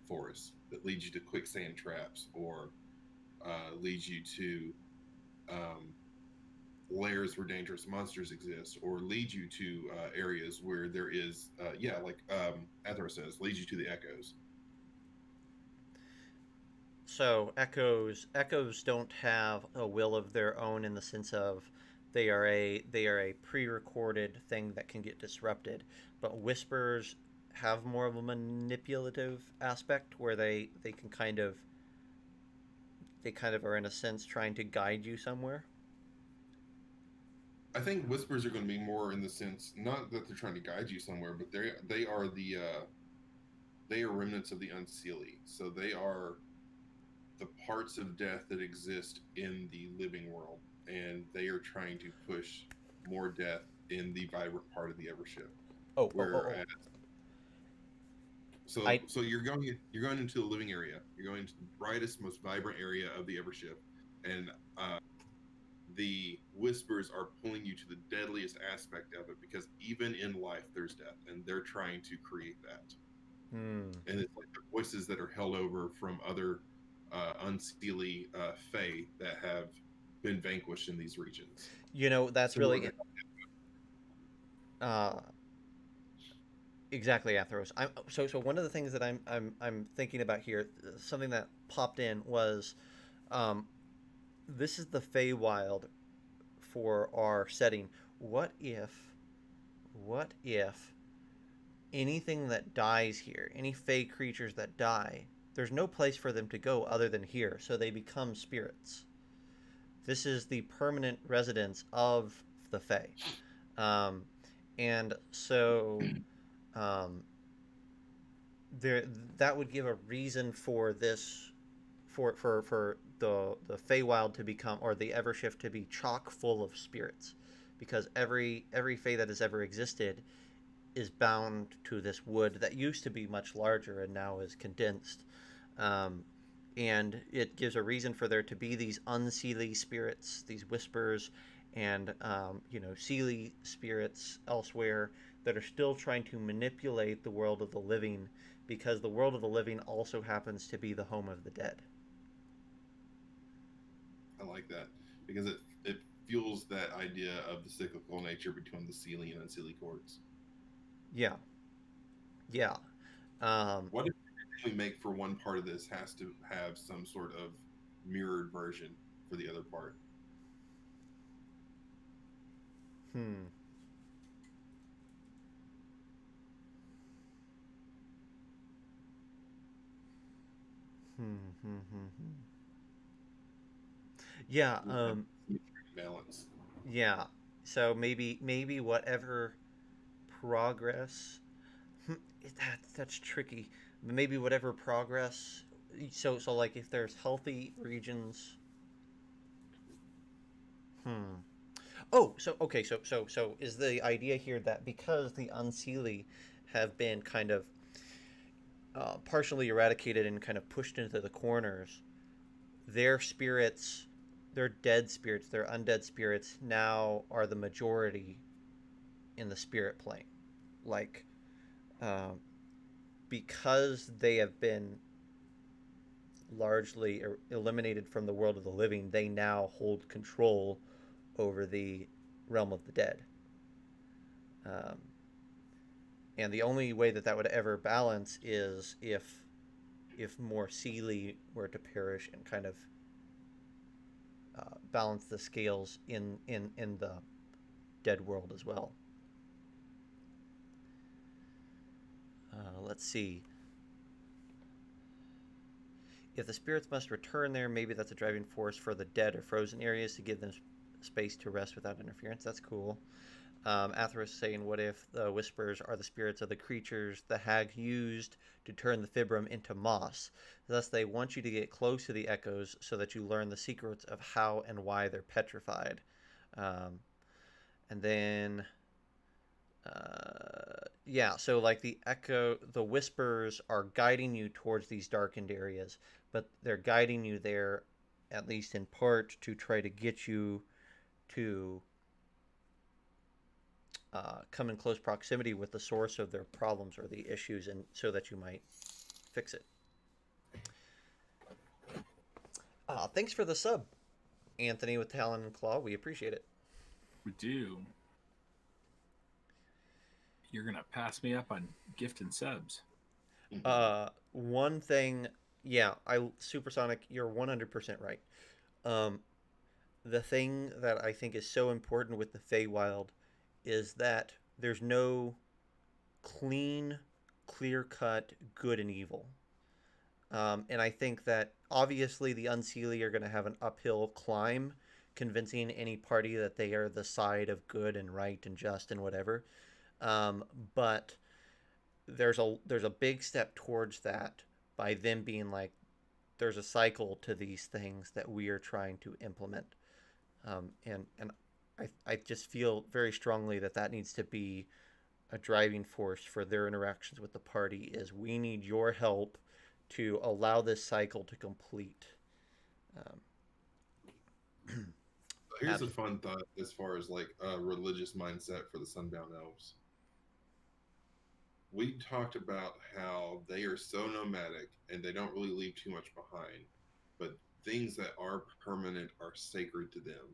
forest, that leads you to quicksand traps or leads you to um, layers where dangerous monsters exist, or leads you to areas where there is, yeah, like Athro says, leads you to the echoes. So echoes don't have a will of their own in the sense of they are a pre-recorded thing that can get disrupted, but whispers have more of a manipulative aspect where they can kind of are in a sense trying to guide you somewhere. I think whispers are going to be more in the sense not that they're trying to guide you somewhere, but they are they are remnants of the unseelie. So they are the parts of death that exist in the living world, and they are trying to push more death in the vibrant part of the Evershift. Oh, oh, oh, oh. Whereas, I so you're going into the living area. You're going to the brightest, most vibrant area of the Evershift, and the whispers are pulling you to the deadliest aspect of it because even in life there's death, and they're trying to create that. hmm. And it's like the voices that are held over from other unseelie fae that have been vanquished in these regions. That's Similar really to uh, exactly Athros. So one of the things that I'm thinking about here, something that popped in was, um, this is the Feywild for our setting. What if, what if anything that dies here, any Fey creatures that die, there's no place for them to go other than here, so they become spirits. This is the permanent residence of the Fey, um, and so um, there that would give a reason for this for the Feywild to become, or the Evershift to be chock full of spirits, because every Fey that has ever existed is bound to this wood that used to be much larger and now is condensed. Um, and it gives a reason for there to be these unseelie spirits, these whispers, and seelie spirits elsewhere that are still trying to manipulate the world of the living, because the world of the living also happens to be the home of the dead. I like that because it fuels that idea of the cyclical nature between the Seelie and unseelie courts. Yeah, yeah. Um, What if we make for one part of this has to have some sort of mirrored version for the other part? hmm. Hmm. Hmm. Hmm. Hmm. Yeah. Just have balance. Yeah. So maybe whatever progress. Hmm, that's tricky. Maybe whatever progress. So like if there's healthy regions. Hmm. Oh, so okay. So is the idea here that because the Unseelie have been kind of partially eradicated and kind of pushed into the corners, their spirits, their dead spirits, their undead spirits now are the majority in the spirit plane. Like, um, because they have been largely eliminated from the world of the living, they now hold control over the realm of the dead. Um, and the only way that that would ever balance is if more Seelie were to perish and kind of balance the scales in the dead world as well. Let's see. If the spirits must return there, maybe that's a driving force for the dead or frozen areas to give them space to rest without interference. That's cool. Atheros saying, what if the whispers are the spirits of the creatures the hag used to turn the fibrum into moss? Thus, they want you to get close to the echoes so that you learn the secrets of how and why they're petrified. Um, and then yeah, so like the whispers are guiding you towards these darkened areas, but they're guiding you there, at least in part, to try to get you to come in close proximity with the source of their problems or the issues, and so that you might fix it. Thanks for the sub, Anthony with Talon and Claw. We appreciate it. We do. You're gonna pass me up on gift and subs. One thing, yeah, I Supersonic, you're 100% right. Um, the thing that I think is so important with the Feywild is that there's no clean, clear cut good and evil. And I think that obviously the Unseelie are going to have an uphill climb convincing any party that they are the side of good and right and just and whatever. Um, but there's a big step towards that by them being like, there's a cycle to these things that we are trying to implement. And I just feel very strongly that that needs to be a driving force for their interactions with the party is we need your help to allow this cycle to complete. Um, Here's a abs- fun thought as far as like a religious mindset for the Sunbound Elves. We talked about how they are so nomadic and they don't really leave too much behind, but things that are permanent are sacred to them.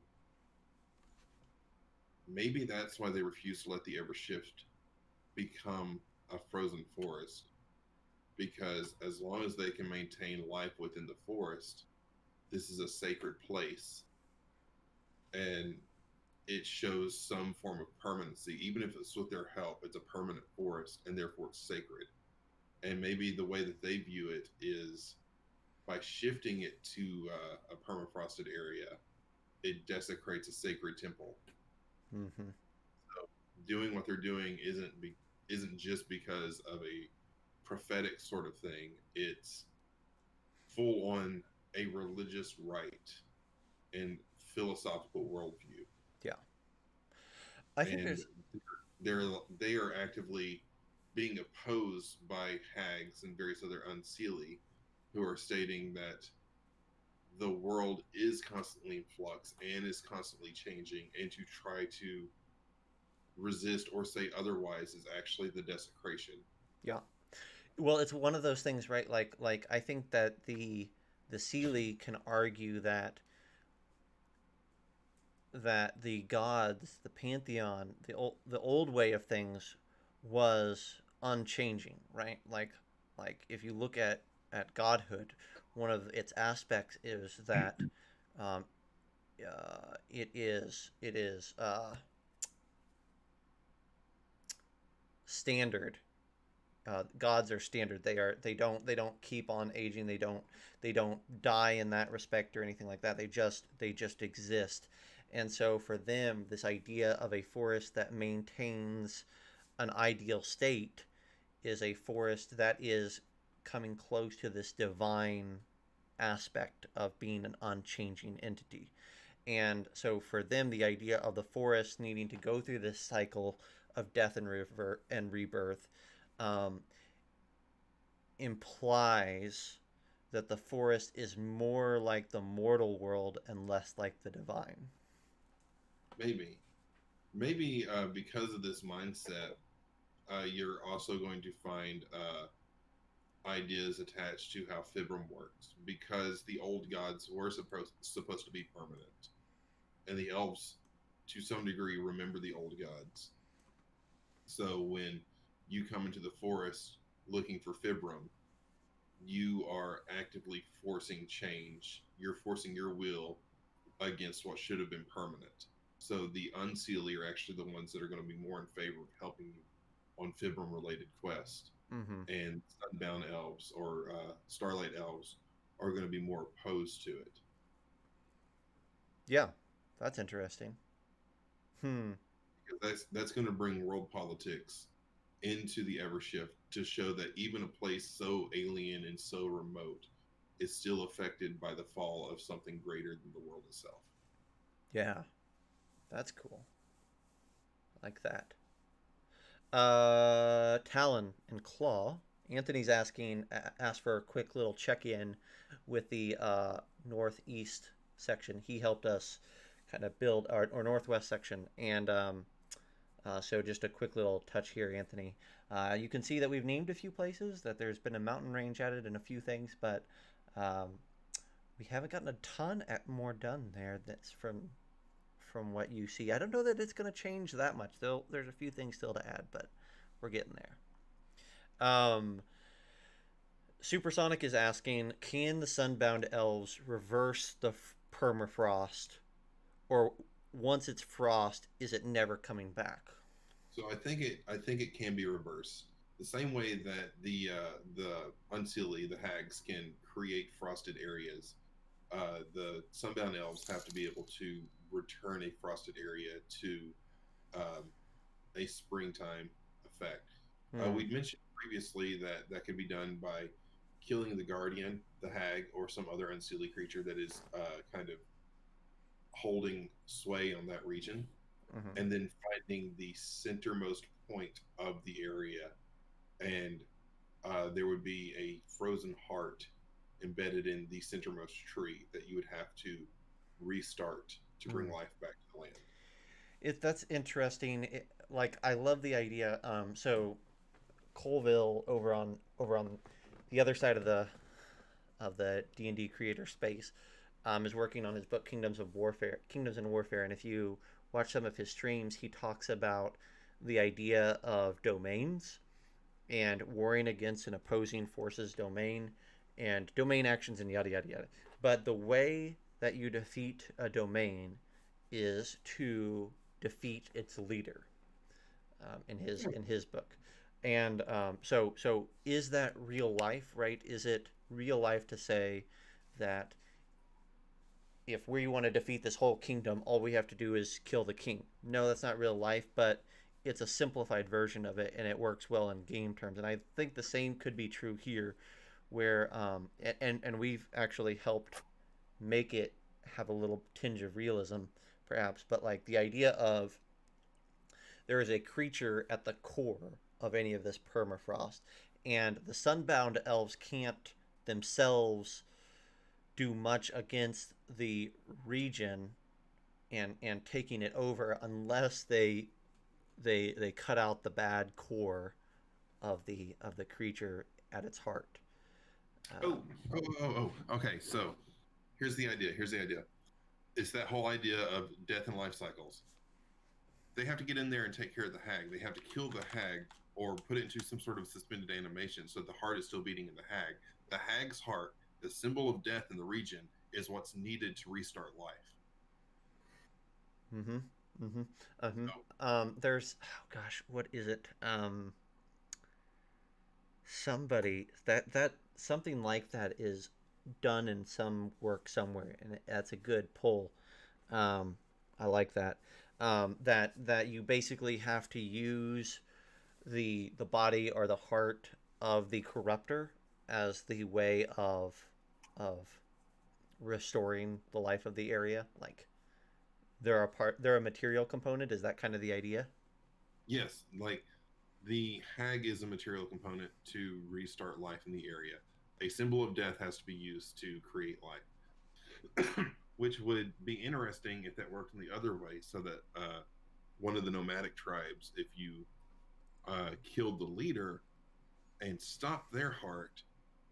Maybe that's why they refuse to let the Evershift become a frozen forest, because as long as they can maintain life within the forest, this is a sacred place, and it shows some form of permanency. Even if it's with their help, it's a permanent forest and therefore it's sacred. And maybe the way that they view it is by shifting it to a permafrosted area, it desecrates a sacred temple. mm-hmm. So doing what they're doing isn't just because of a prophetic sort of thing. It's full on a religious rite and philosophical worldview. Yeah, I think And there's they're they are actively being opposed by hags and various other unseelie who are stating that the world is constantly in flux and is constantly changing, and to try to resist or say otherwise is actually the desecration. yeah. Well, it's one of those things, right? Like I think that the Seelie can argue that the gods, the pantheon, the old way of things was unchanging, right? Like if you look at godhood, one of its aspects is that um, it is standard. Gods are standard. They don't keep on aging. They don't die in that respect or anything like that. They just exist. And so for them, this idea of a forest that maintains an ideal state is a forest that is coming close to this divine aspect of being an unchanging entity. And so for them, the idea of the forest needing to go through this cycle of death and rebirth um, implies that the forest is more like the mortal world and less like the divine. Maybe, maybe because of this mindset, you're also going to find ideas attached to how Fibrum works, because the old gods were supposed to be permanent, and the elves, to some degree, remember the old gods. So when you come into the forest looking for Fibrum, you are actively forcing change. You're forcing your will against what should have been permanent. So the Unseelie are actually the ones that are going to be more in favor of helping you on Fibrum related quests. Mm-hmm. And Sunbound Elves or Starlight Elves are going to be more opposed to it. Yeah, that's interesting. Hmm. Because that's going to bring world politics into the Evershift to show that even a place so alien and so remote is still affected by the fall of something greater than the world itself. Yeah, that's cool. I like that. Talon and Claw. Anthony's asked for a quick little check in with the northeast section. He helped us kind of build our northwest section, and so just a quick little touch here, Anthony. You can see that we've named a few places, that there's been a mountain range added and a few things, but um, We haven't gotten a ton more done there. That's from what you see. I don't know that it's going to change that much. Though there's a few things still to add, but we're getting there. Supersonic is asking, can the Sunbound Elves reverse the permafrost, or once it's frost, is it never coming back? So I think it can be reversed. The same way that the Unseelie, the hags, can create frosted areas, the Sunbound Elves have to be able to return a frosted area to um, a springtime effect. Hmm. We'd mentioned previously that that could be done by killing the Guardian, the hag, or some other Unseelie creature that is kind of holding sway on that region, Hmm. and then finding the centermost point of the area, and there would be a frozen heart embedded in the centermost tree that you would have to restart to bring Mm. life back to the land. That's interesting. Like I love the idea. So Colville over on the other side of the D&D creator space is working on his book Kingdoms and Warfare, and if you watch some of his streams, he talks about the idea of domains and warring against an opposing force's domain and domain actions and yada yada yada. But the way that you defeat a domain is to defeat its leader in his book. And so is that real life, right? Is it real life to say that if we want to defeat this whole kingdom, all we have to do is kill the king? No, that's not real life, but it's a simplified version of it, and it works well in game terms. And I think the same could be true here, where and we've actually helped make it have a little tinge of realism, perhaps. But like the idea of there is a creature at the core of any of this permafrost, and the sunbound elves can't themselves do much against the region and taking it over unless they cut out the bad core of the creature at its heart. Oh, Um, Okay, so here's the idea. Here's the idea. It's that whole idea of death and life cycles. They have to get in there and take care of the hag. They have to kill the hag or put it into some sort of suspended animation so the heart is still beating in the hag. The hag's heart, the symbol of death in the region, is what's needed to restart life. mm-hmm. Mm-hmm. Uh-huh. So, There's gosh, what is it? Somebody that something like that is done in some work somewhere, and that's a good pull. Um, I like that. That you basically have to use the body or the heart of the corruptor as the way of restoring the life of the area. Like they're a material component. Is that kind of the idea? yes, like the hag is a material component to restart life in the area. A symbol of death has to be used to create life, which would be interesting if that worked in the other way, so that one of the nomadic tribes, if you killed the leader and stopped their heart,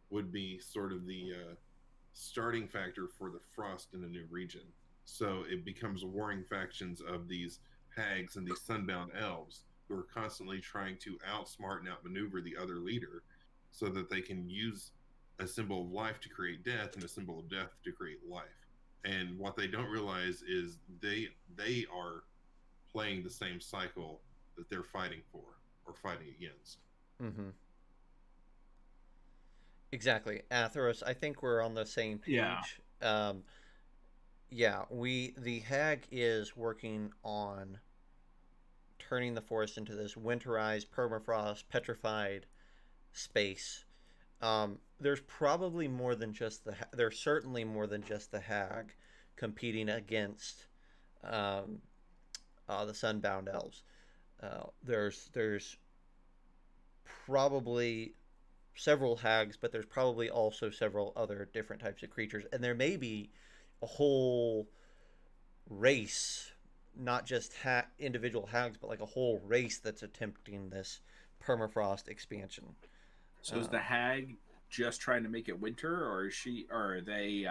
would be sort of the starting factor for the frost in a new region. So it becomes warring factions of these hags and these sunbound elves who are constantly trying to outsmart and outmaneuver the other leader so that they can use a symbol of life to create death and a symbol of death to create life. And what they don't realize is they are playing the same cycle that they're fighting for or fighting against. Mm-hmm. Exactly, Atheros. I think we're on the same Yeah. page. Yeah, we the hag is working on turning the forest into this winterized, permafrost, petrified space. There's probably more than just there's certainly more than just the hag competing against um, the sunbound elves. There's probably several hags, but there's probably also several other different types of creatures, and there may be a whole race, not just individual hags, but like a whole race that's attempting this permafrost expansion. So is the Um, hag just trying to make it winter, or is she? Or are they?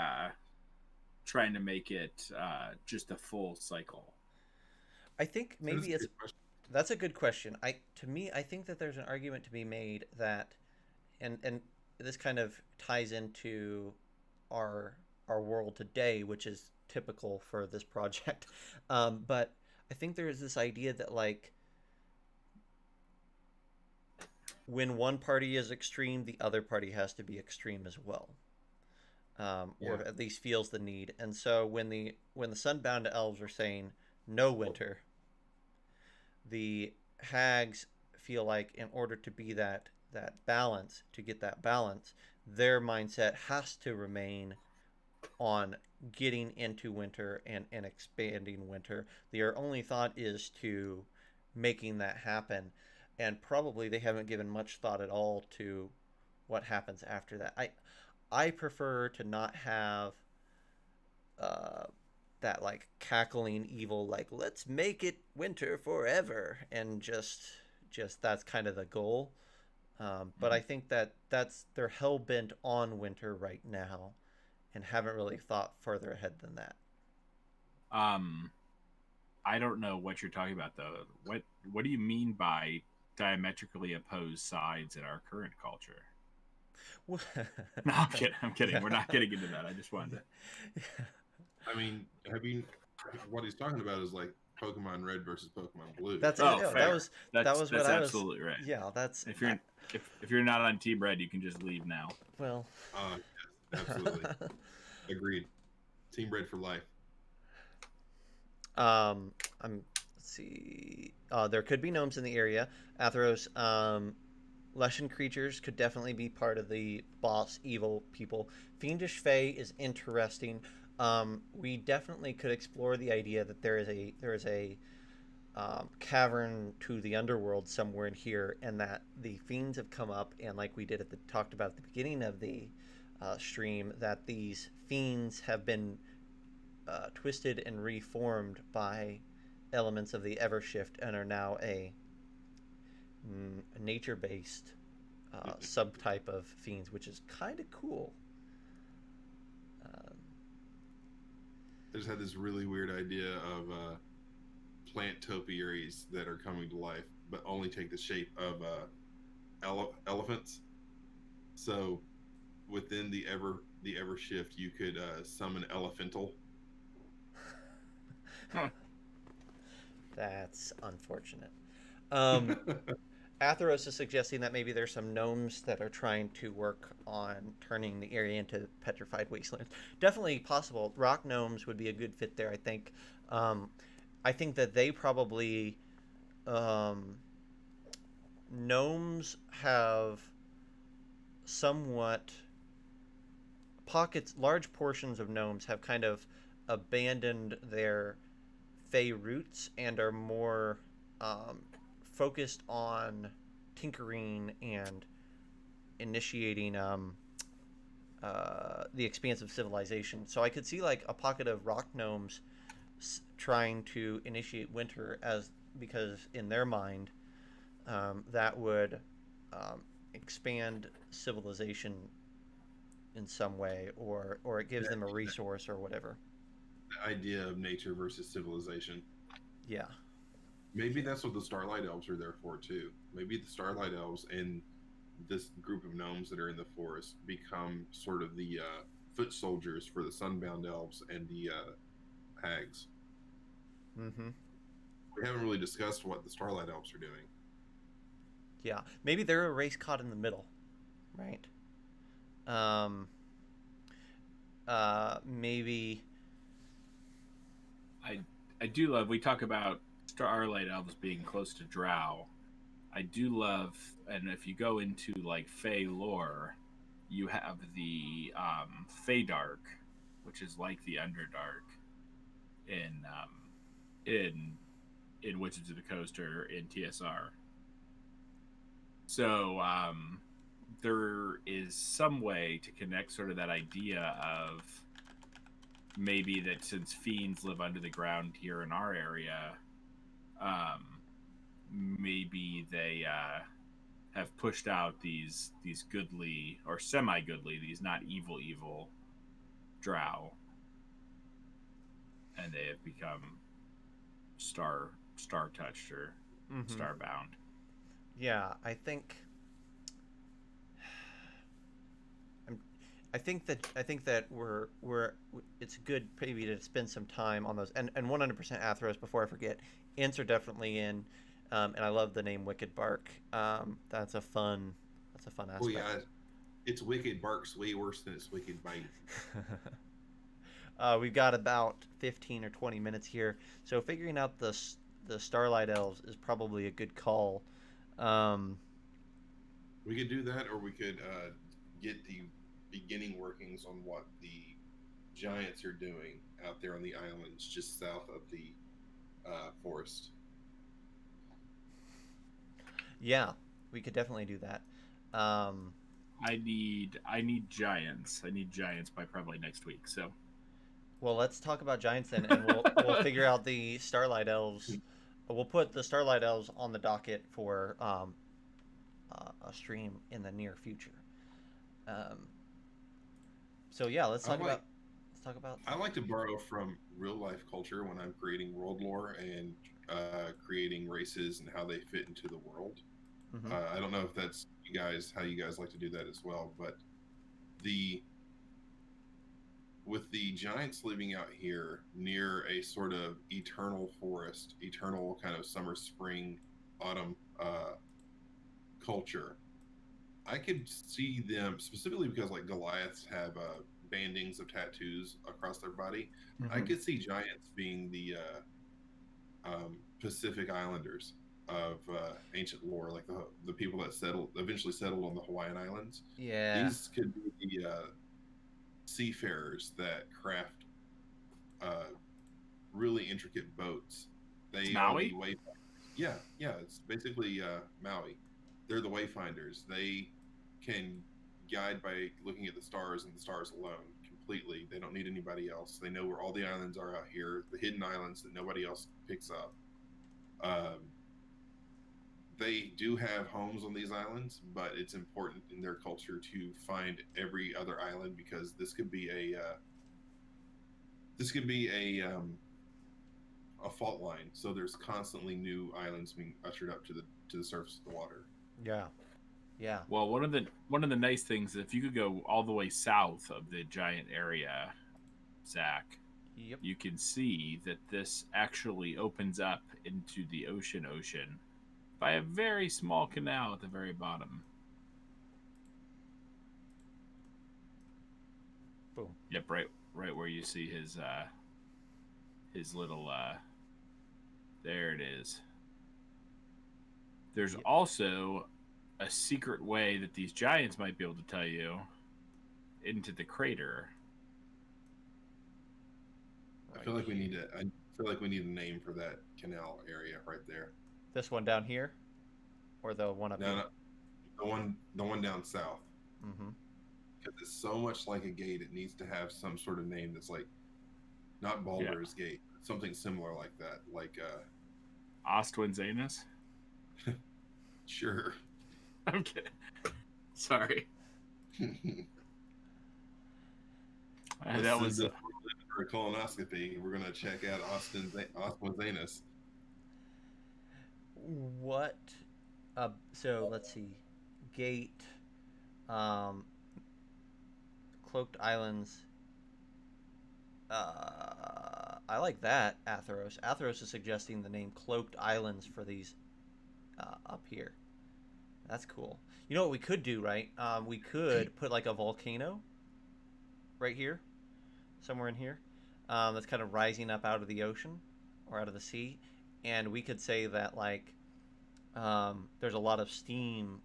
trying to make it just a full cycle. I think That is maybe a it's good question. that's a good question. To me, I think that there's an argument to be made that, and this kind of ties into our our world today, which is typical for this project. But I think there is this idea that like when one party is extreme, the other party has to be extreme as well, or Yeah. at least feels the need. And so when the Sunbound elves are saying no winter, the hags feel like in order to be that balance, to get that balance, their mindset has to remain on getting into winter and expanding winter. Their only thought is to making that happen, and probably they haven't given much thought at all to what happens after that. I prefer to not have uh, that like cackling evil like let's make it winter forever and just that's kind of the goal. But I Mhm. think that they're hell bent on winter right now and haven't really thought further ahead than that. Um, I don't know what you're talking about though. What do you mean by diametrically opposed sides in our current culture? No, I'm kidding. I'm kidding. Yeah. We're not getting into that. I just wanted to. Yeah. I mean, have you? What he's talking about is like Pokemon Red versus Pokemon Blue. That's Oh, yeah, that fair. was that was what That's I was. absolutely right. Yeah, that's If you're if you're not on Team Red, you can just leave now. well. Yes, absolutely. Agreed. Team Red for life. um, let's see. There could be gnomes in the area. Atheros. Leshen creatures could definitely be part of the boss evil people. Fiendish Fae is interesting. We definitely could explore the idea that there is a cavern to the underworld somewhere in here, and that the fiends have come up, and like we did talked about at the beginning of the stream, that these fiends have been twisted and reformed by elements of the Evershift and are now a nature-based subtype of fiends, which is kind of cool. Um, I just had this really weird idea of plant topiaries that are coming to life, but only take the shape of elephants. So within the ever shift, you could summon elephantal. that's unfortunate. Um, Atheros is suggesting that maybe there's some gnomes that are trying to work on turning the area into petrified wastelands. Definitely possible. Rock gnomes would be a good fit there, I think. Um, I think that they probably um, gnomes have somewhat pockets, large portions of gnomes have kind of abandoned their fey roots and are more um, focused on tinkering and initiating the expanse of civilization. So I could see like a pocket of rock gnomes trying to initiate winter as because in their mind that would expand civilization in some way, or it gives that, them a resource or whatever. that idea of nature versus civilization. Yeah. Maybe that's what the Starlight Elves are there for too. Maybe the Starlight Elves and this group of gnomes that are in the forest become sort of the foot soldiers for the Sunbound Elves and the hags. Mm-hmm. We haven't really discussed what the Starlight Elves are doing. Yeah. Maybe they're a race caught in the middle, right? Um. Maybe. I I do love. We talk about Starlight Elves being close to Drow. I do love, and if you go into like Fey lore, you have the Fey Dark, which is like the Underdark in in in Wizards of the Coast or in TSR. So there is some way to connect sort of that idea of maybe that since fiends live under the ground here in our area, um, maybe they have pushed out these goodly or semi goodly, these not evil drow, and they have become star touched or Mm-hmm. star bound. Yeah, I'm, I think that we're it's good maybe to spend some time on those and 100% Athros before I forget. Ints are definitely in, and I love the name Wicked Bark. That's a fun Oh aspect. yeah, it's Wicked Barks way worse than it's Wicked Bite. We've got about 15 or 20 minutes here, so figuring out the Starlight Elves is probably a good call. Um, We could do that, or we could get the beginning workings on what the giants are doing out there on the islands just south of the forest. yeah, we could definitely do that. Um, I need giants. I need giants by probably next week. So well, let's talk about giants then, and we'll figure out the Starlight Elves. We'll put the Starlight Elves on the docket for a stream in the near future. Um, so yeah, let's I talk like about let's talk about. I like to borrow from real life culture when I'm creating world lore and creating races and how they fit into the world. Mm-hmm. I don't know if that's you guys how you guys like to do that as well, but the with the giants living out here near a sort of eternal forest, eternal kind of summer, spring, autumn culture, I could see them specifically because like Goliaths have bandings of tattoos across their body. I Mm-hmm. could see giants being the Pacific Islanders of ancient lore, like the people that eventually settled on the Hawaiian Islands. Yeah. These could be the seafarers that craft uh, really intricate boats. it's They are the Maui. way. Yeah, yeah. It's basically Maui. They're the wayfinders. They can guide by looking at the stars and the stars alone completely. They don't need anybody else. They know where all the islands are out here, the hidden islands that nobody else picks up. Um, they do have homes on these islands, but it's important in their culture to find every other island because this could be a fault line. So there's constantly new islands being ushered up to the surface of the water. Yeah. Yeah. Well, one of the nice things, if you could go all the way south of the giant area, Zach, Yep. you can see that this actually opens up into the ocean by a very small canal at the very bottom. Boom. Yep, right where you see his little there it is. There's Yep. also a secret way that these giants might be able to tell you into the crater. I Right feel like we here. need to. I feel like we need a name for that canal area right there. This one down here, or the one up No, here. no, the one down south, Mm-hmm. because it's so much like a gate. It needs to have some sort of name that's like not Yeah, Baldur's Gate, something similar like that. Like, Ostwinzanus. sure. I'm kidding. Sorry, This that is was if we're looking for a colonoscopy. We're gonna check out Austin Zanus. What? So let's see. Gate. Um. Cloaked Islands. I like that. Atheros. Atheros is suggesting the name Cloaked Islands for these up here. That's cool. You know what we could do, right? We could put like a volcano right here, somewhere in here, that's kind of rising up out of the ocean or out of the sea, and we could say that like there's a lot of steam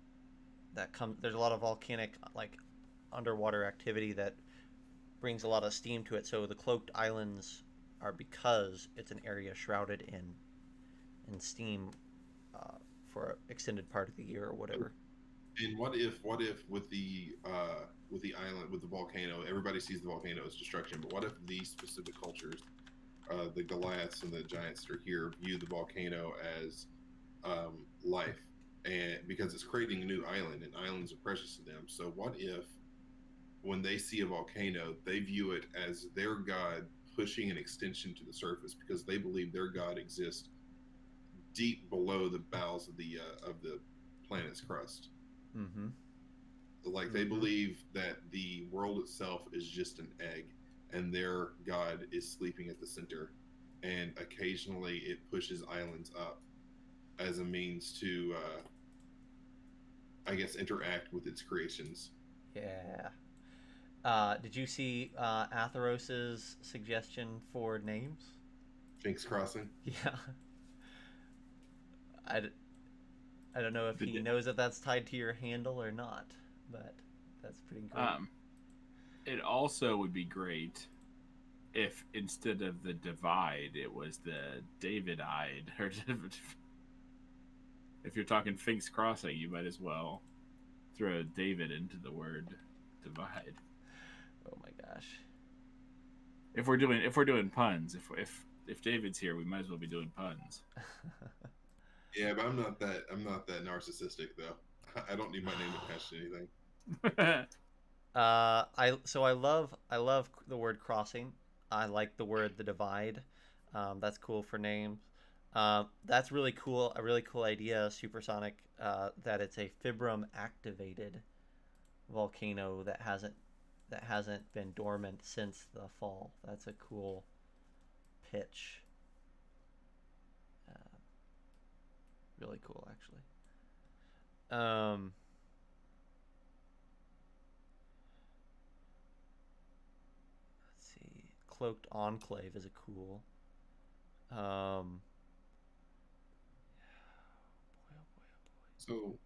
that comes. There's a lot of volcanic like underwater activity that brings a lot of steam to it. So the cloaked islands are because it's an area shrouded in steam for an extended part of the year or whatever. And what if with the island with the volcano, everybody sees the volcano as destruction, but what if these specific cultures, the Goliaths and the giants that are here, view the volcano as life, and because it's creating a new island, and islands are precious to them. So what if when they see a volcano, they view it as their god pushing an extension to the surface because they believe their god exists deep below the bowels of the planet's crust. Mm-hmm. Like they Mm-hmm. believe that the world itself is just an egg, and their god is sleeping at the center, and occasionally it pushes islands up as a means to, I guess, interact with its creations. Yeah. Did you see Atheros's suggestion for names? Finks crossing. Yeah. I, d- I don't know if The he knows that that's tied to your handle or not, but that's pretty great. um, it also would be great if instead of the divide, it was the David-eyed. Or if you're talking Fink's Crossing, you might as well throw David into the word divide. Oh my gosh. If we're doing puns, if David's here, we might as well be doing puns. Yeah, but I'm not that narcissistic though. I don't need my name attached to anything. I love the word crossing. I like the word the divide. That's cool for names. That's really cool. A really cool idea, supersonic. That it's a fibrum activated volcano that hasn't been dormant since the fall. That's a cool pitch. Uh, really cool, actually. Um, let's see. Cloaked Enclave is a cool. Um, boy, oh boy, oh So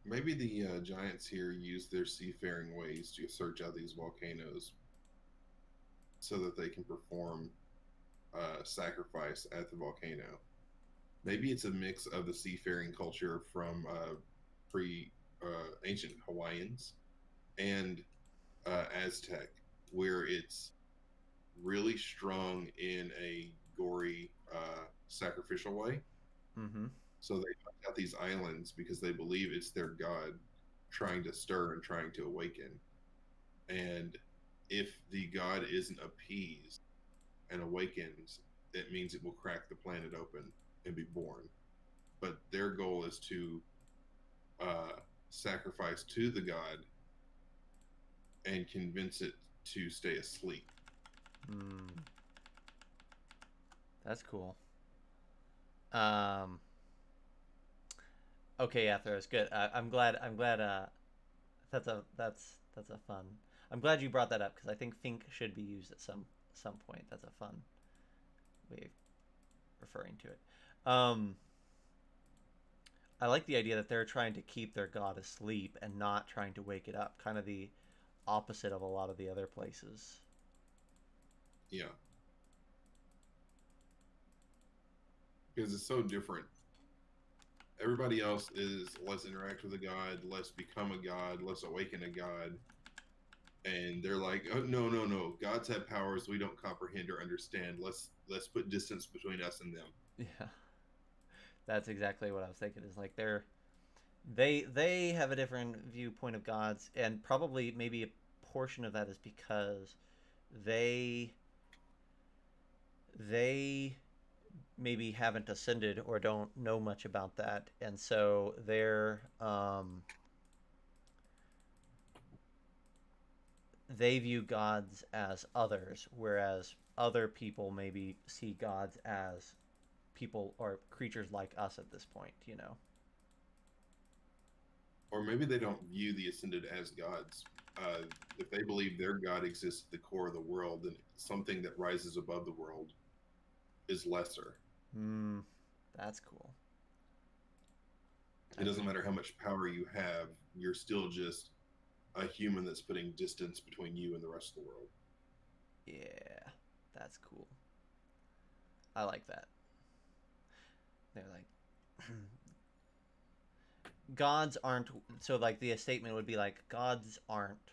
maybe the giants here use their seafaring ways to search out these volcanoes so that they can perform sacrifice at the volcano. Maybe it's a mix of the seafaring culture from pre ancient Hawaiians and Aztec, where it's really strong in a gory sacrificial way. boy. Mm-hmm. So they hunt out these islands because they believe it's their god trying to stir and trying to awaken. And if the god isn't appeased and awakens, it means it will crack the planet open and be born. But their goal is to uh, sacrifice to the god and convince it to stay asleep. Mm, that's cool. Um, okay, yeah, Theros, good. I'm glad. I'm glad. That's a fun. I'm glad you brought that up because I think Fink should be used at some point. That's a fun way of referring to it. Um, I like the idea that they're trying to keep their god asleep and not trying to wake it up. Kind of the opposite of a lot of the other places. Yeah, because it's so different. Everybody else is let's interact with a god, let's become a god, let's awaken a god, and they're like, oh, no, no, no, gods have powers we don't comprehend or understand. Let's put distance between us and them. Yeah, that's exactly what I was thinking. Is like they have a different viewpoint of gods, and probably maybe a portion of that is because they they maybe haven't ascended or don't know much about that, and so they view gods as others, whereas other people maybe see gods as people or creatures like us at this point. You know? Or maybe they don't view the ascended as gods. If they believe their god exists at the core of the world, then something that rises above the world is lesser. Hmm, that's cool. It That's doesn't matter how much power you have, you're still just a human that's putting distance between you and the rest of the world. yeah, that's cool. I like that. They're like gods aren't so like the statement would be like gods aren't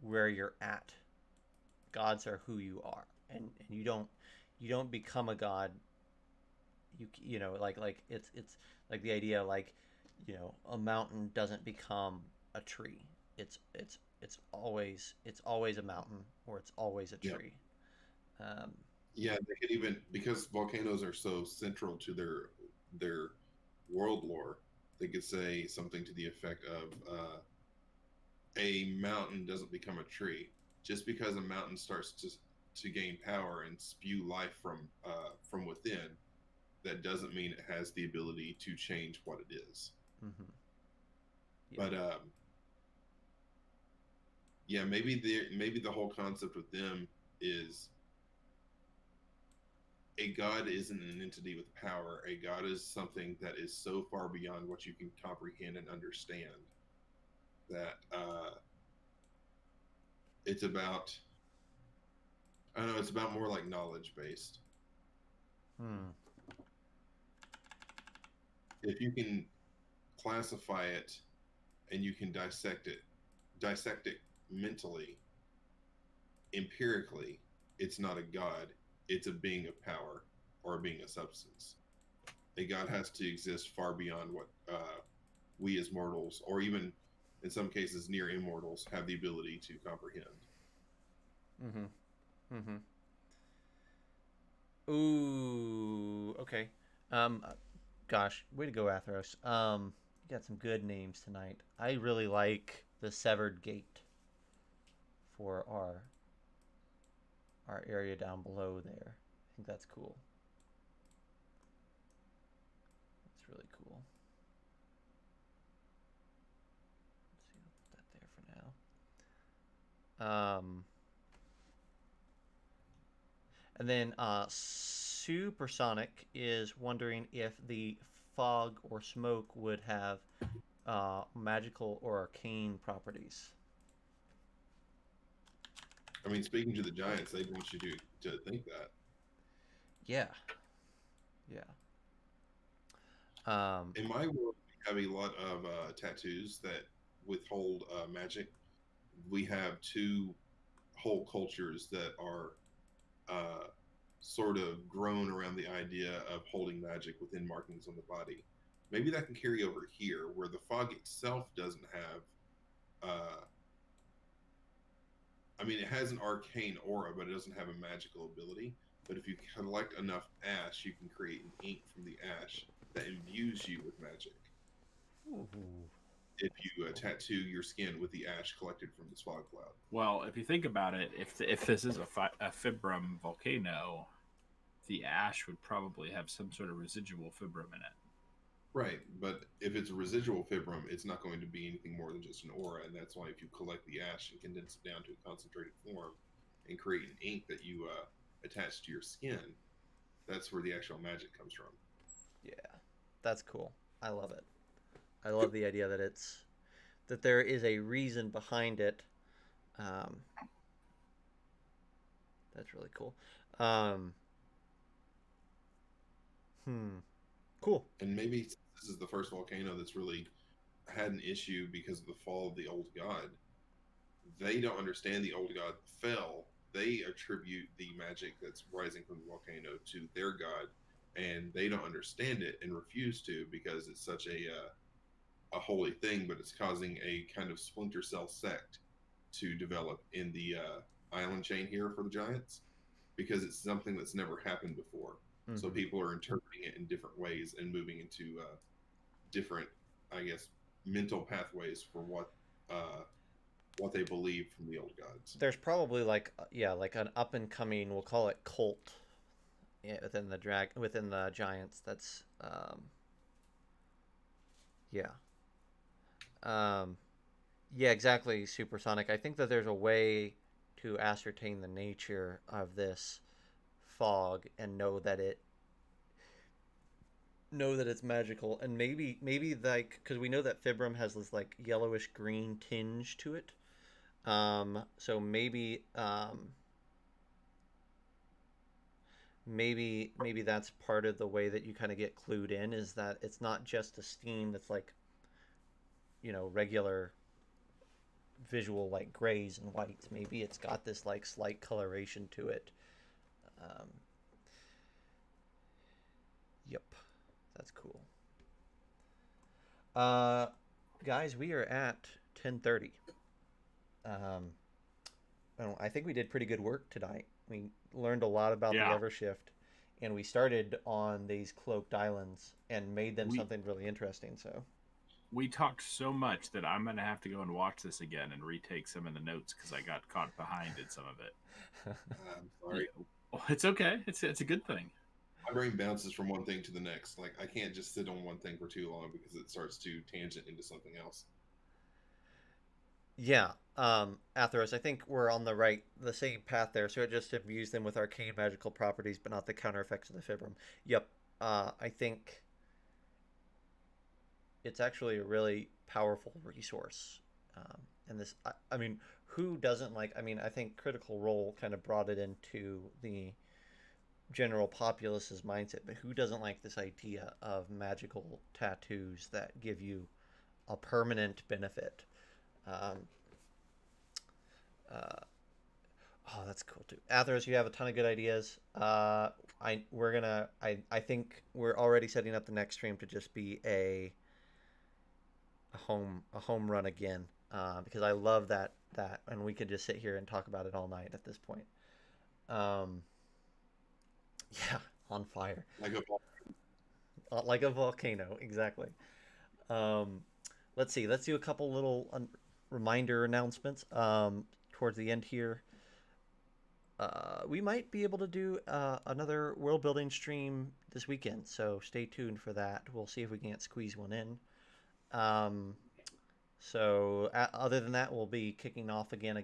where you're at. Gods are who you are, and you don't become a god. You know like it's like the idea like a mountain doesn't become a tree. It's always a mountain or it's always a Yeah. tree. Um, Yeah, they could even, because volcanoes are so central to their world lore, they could say something to the effect of a mountain doesn't become a tree just because a mountain starts to gain power and spew life from within. That doesn't mean it has the ability to change what it is. Mm-hmm. Yeah. But yeah, maybe the whole concept with them is a god isn't an entity with power. A god is something that is so far beyond what you can comprehend and understand that it's about, I don't know, it's about more like knowledge based. Hmm. If you can classify it and you can dissect it mentally, empirically, it's not a god, it's a being of power or a being of substance. A god has to exist far beyond what we as mortals, or even in some cases near immortals, have the ability to comprehend. Mm-hmm. Mm-hmm. Ooh. Okay. Um. Gosh, way to go, Athros. You got some good names tonight. I really like the Severed Gate for our area down below there. I think that's cool. That's really cool. Let's see. I'll put that there for now. And then Supersonic is wondering if the fog or smoke would have magical or arcane properties. I mean, speaking to the giants, they want you to think that. Yeah, yeah. Um, In my world, we have a lot of tattoos that withhold magic. We have two whole cultures that are uh, sort of grown around the idea of holding magic within markings on the body. Maybe that can carry over here, where the fog itself doesn't have. I mean, it has an arcane aura, but it doesn't have a magical ability. But if you collect enough ash, you can create an ink from the ash that imbues you with magic. ooh, If that's you cool. tattoo your skin with the ash collected from this fog cloud. Well, if you think about it, if this is a fibrum volcano, the ash would probably have some sort of residual fibrum in it. Right, but if it's a residual fibrum, it's not going to be anything more than just an aura, and that's why if you collect the ash and condense it down to a concentrated form and create an ink that you attach to your skin, that's where the actual magic comes from. Yeah, that's cool. I love it. I love the idea that there is a reason behind it. Um, that's really cool. Um, hmm. Cool. And maybe this is the first volcano that's really had an issue because of the fall of the old god. They don't understand the old god fell. They attribute the magic that's rising from the volcano to their god, and they don't understand it and refuse to because it's such a holy thing, but it's causing a kind of splinter cell sect to develop in the island chain here for the giants because it's something that's never happened before. So Mm-hmm. people are interpreting it in different ways and moving into different, I guess, mental pathways for what they believe from the old gods. There's probably like yeah, like an up and coming. We'll call it cult within the giants. That's yeah. Um, yeah, exactly. Supersonic. I think that there's a way to ascertain the nature of this fog and know that it's magical, and maybe like because we know that fibrum has this like yellowish green tinge to it. So maybe that's part of the way that you kind of get clued in is that it's not just a steam that's like regular visual like grays and whites. Maybe it's got this like slight coloration to it. Um, yep, that's cool. Uh, guys, we are at 10:30. Um, I think we did pretty good work tonight. We learned a lot about the Yeah, Evershift, and we started on these cloaked islands and made them we something really interesting. So we talked so much that I'm gonna have to go and watch this again and retake some of the notes because I got caught behind in some of it. I'm Yeah, sorry. well, it's okay. It's a good thing. My brain bounces from one thing to the next. Like I can't just sit on one thing for too long because it starts to tangent into something else. yeah, Atheros, I think we're on the same path there. So it just imbues them with arcane magical properties, but not the counter effects of the Fibram. Yep. I think it's actually a really powerful resource. And this, I mean, who doesn't like? I mean, I think Critical Role kind of brought it into the general populace's mindset, but who doesn't like this idea of magical tattoos that give you a permanent benefit? Um, uh, oh, that's cool too. Athers, you have a ton of good ideas. I think we're already setting up the next stream to just be a home run again, because I love that, and we could just sit here and talk about it all night at this point. Um, yeah, on fire, Like a like a volcano, exactly. Um, let's see. Let's do a couple little reminder announcements towards the end here. We might be able to do another world building stream this weekend, so stay tuned for that. We'll see if we can't squeeze one in. Um, other than that, we'll be kicking off again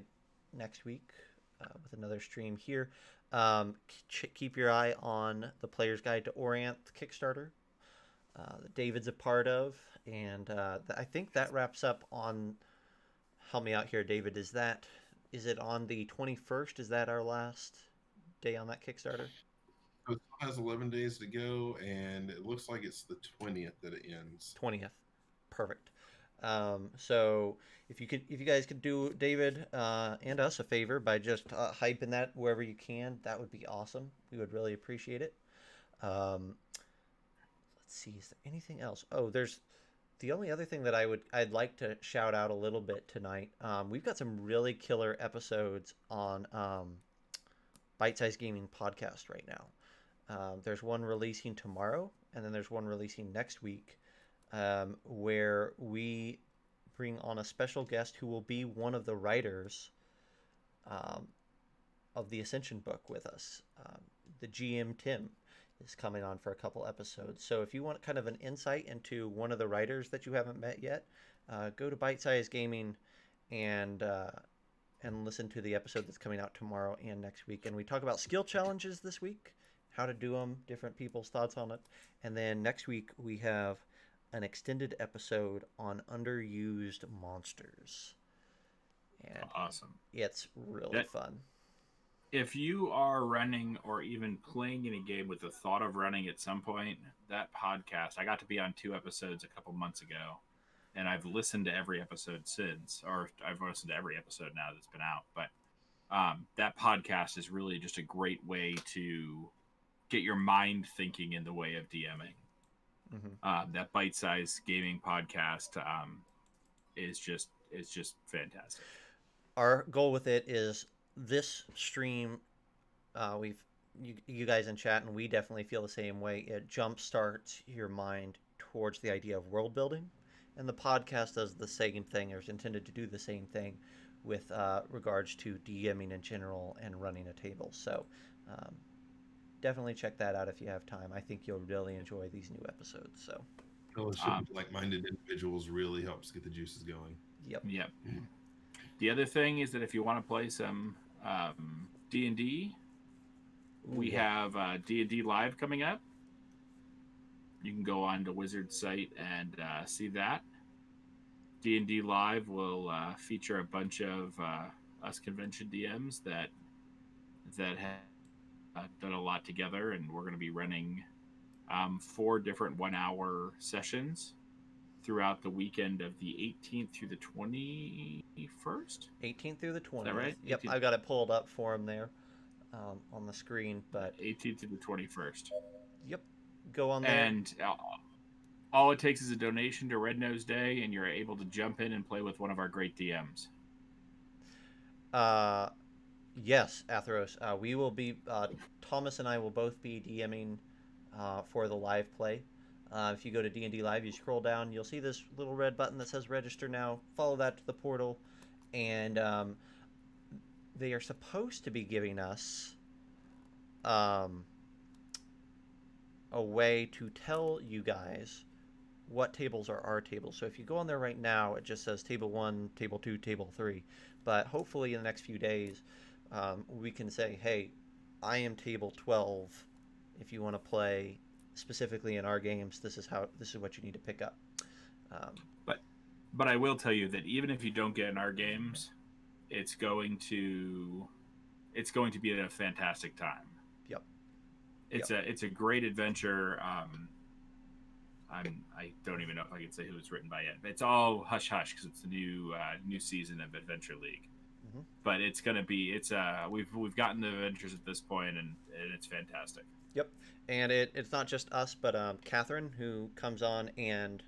next week with another stream here. Keep your eye on the Player's Guide to Orient Kickstarter that David's a part of, and I think that wraps up on. Help me out here, David. Is it on the 21st? Is that our last day on that Kickstarter? so it still has 11 days to go, and it looks like it's the 20th that it ends. 20th. Perfect. So if you guys could do David and us a favor by just hyping that wherever you can, that would be awesome. We would really appreciate it. Um, let's see, is there anything else? Oh, there's the only other thing that I'd like to shout out a little bit tonight. We've got some really killer episodes on Bite Size Gaming podcast right now. There's one releasing tomorrow, and then there's one releasing next week, where we bring on a special guest who will be one of the writers um, of the Ascension book with us. The GM Tim is coming on for a couple episodes. So if you want kind of an insight into one of the writers that you haven't met yet, go to Bite Size Gaming and listen to the episode that's coming out tomorrow and next week. And we talk about skill challenges this week, how to do them, different people's thoughts on it. And then next week we have an extended episode on underused monsters. And Awesome. it's really That fun. if you are running or even playing any game with the thought of running at some point, that podcast, I got to be on 2 episodes a couple months ago, and I've listened to every episode since, or I've listened to every episode now that's been out. But that podcast is really just a great way to get your mind thinking in the way of DMing. That bite-sized gaming podcast is just fantastic. Our goal with it is this stream. You guys in chat, and we definitely feel the same way. It jumpstarts your mind towards the idea of world building, and the podcast does the same thing, or is intended to do the same thing with regards to DMing in general and running a table. So um, definitely check that out if you have time. I think you'll really enjoy these new episodes. So Fellowship with like-minded individuals really helps get the juices going. yep. Yep. The other thing is that if you want to play some D&D, we have D&D Live coming up. You can go on to Wizard's site and see that. D&D Live will feature a bunch of us convention DMs that have done a lot together, and we're going to be running 4 different 1-hour sessions throughout the weekend of the 18th through the 21st. 18th through the 20th. Is that right? Yep, 18th. I've got it pulled up for him there on the screen. But 18th to the 21st. Yep, go on there. And all it takes is a donation to Red Nose Day, and you're able to jump in and play with one of our great DMs. Yes, Atheros. We will be. Thomas and I will both be DMing for the live play. If you go to D&D Live, you scroll down, you'll see this little red button that says register now. Follow that to the portal, and they are supposed to be giving us um, a way to tell you guys what tables are our tables. So if you go on there right now, it just says table 1, table 2, table 3. But hopefully in the next few days, we can say, hey, I am table 12. If you want to play specifically in our games, this is what you need to pick up. Um, But but I will tell you that even if you don't get in our games, it's going to be a fantastic time. yep. It's Yep. a great adventure. I don't even know if I can say who it's written by yet. It's all hush hush because it's the new season of Adventure League. Mm-hmm. But it's gonna be we've gotten the adventures at this point, and it's fantastic. Yep. And it's not just us, but Catherine, who comes on and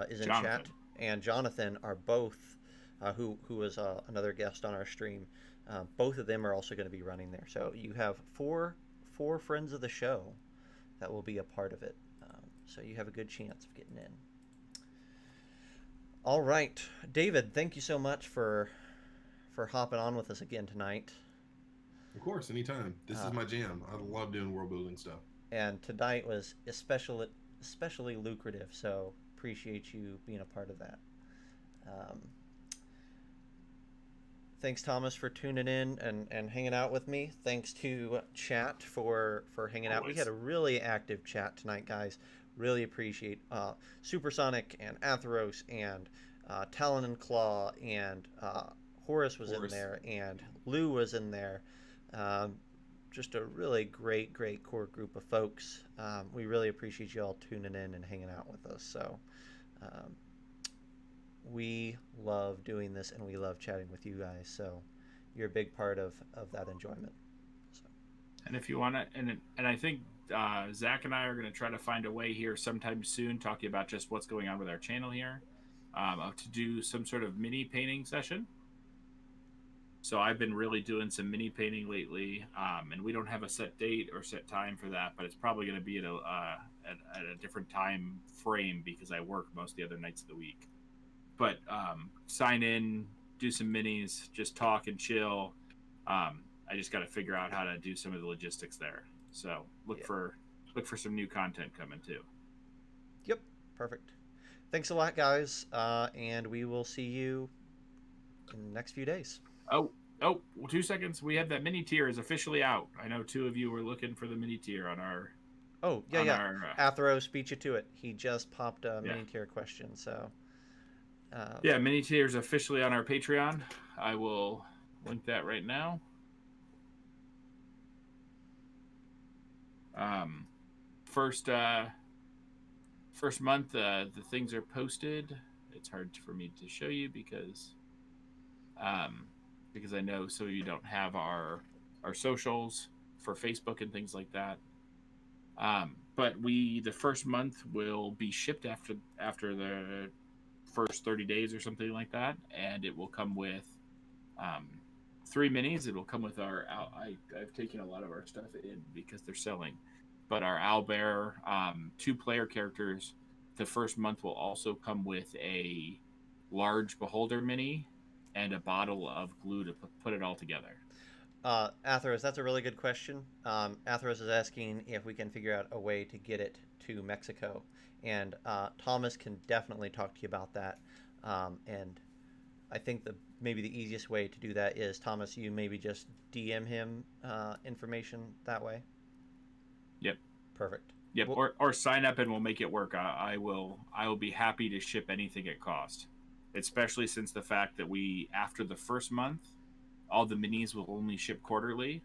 is in Jonathan. chat, and Jonathan are both, who was another guest on our stream. Both of them are also going to be running there. So you have four friends of the show that will be a part of it. So you have a good chance of getting in. All right, David, thank you so much for hopping on with us again tonight. Of course, anytime. This is my jam. I love doing world building stuff. And tonight was especially lucrative, so appreciate you being a part of that. Um, thanks, Thomas, for tuning in and hanging out with me. Thanks to chat for hanging out. We Always. had a really active chat tonight, guys. Really appreciate Supersonic and Atheros and Talon and Claw and Horus was in there and Lou was in there. Um, just a really great core group of folks. We really appreciate you all tuning in and hanging out with us. So um, we love doing this and we love chatting with you guys. So you're a big part of that enjoyment. So. And if you want to, and I think Zach and I are going to try to find a way here sometime soon, talking about just what's going on with our channel here, to do some sort of mini painting session. So I've been really doing some mini painting lately, and we don't have a set date or set time for that, but it's probably going to be at a different time frame because I work most of the other nights of the week. But sign in, do some minis, just talk and chill. I just got to figure out how to do some of the logistics there. So look for some new content coming too. Yep, perfect. Thanks a lot, guys, and we will see you in the next few days. Oh, 2 seconds. We have that mini tier is officially out. I know 2 of you were looking for the mini tier on our. Oh yeah. Atheros beat you to it. He just popped a mini tier question. So. Yeah, mini tier is officially on our Patreon. I will link that right now. First month, the things are posted. It's hard for me to show you because I know so you don't have our socials for Facebook and things like that. But the first month will be shipped after the first 30 days or something like that, and it will come with 3 minis. It will come with our I've taken a lot of our stuff in because they're selling, but our owlbear 2-player characters. The first month will also come with a large beholder mini and a bottle of glue to put it all together. Atheros, that's a really good question. Atheros is asking if we can figure out a way to get it to Mexico, and Thomas can definitely talk to you about that. And I think maybe the easiest way to do that is, Thomas, you maybe just DM him information that way. Yep. Perfect. Yep. Or sign up and we'll make it work. I will be happy to ship anything at cost, especially since the fact that after the first month, all the minis will only ship quarterly,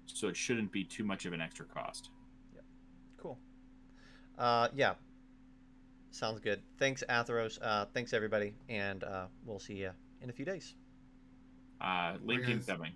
so it shouldn't be too much of an extra cost. Yep. Cool. Yeah. Sounds good. Thanks, Atheros. Thanks, everybody, and we'll see you in a few days. Link incoming.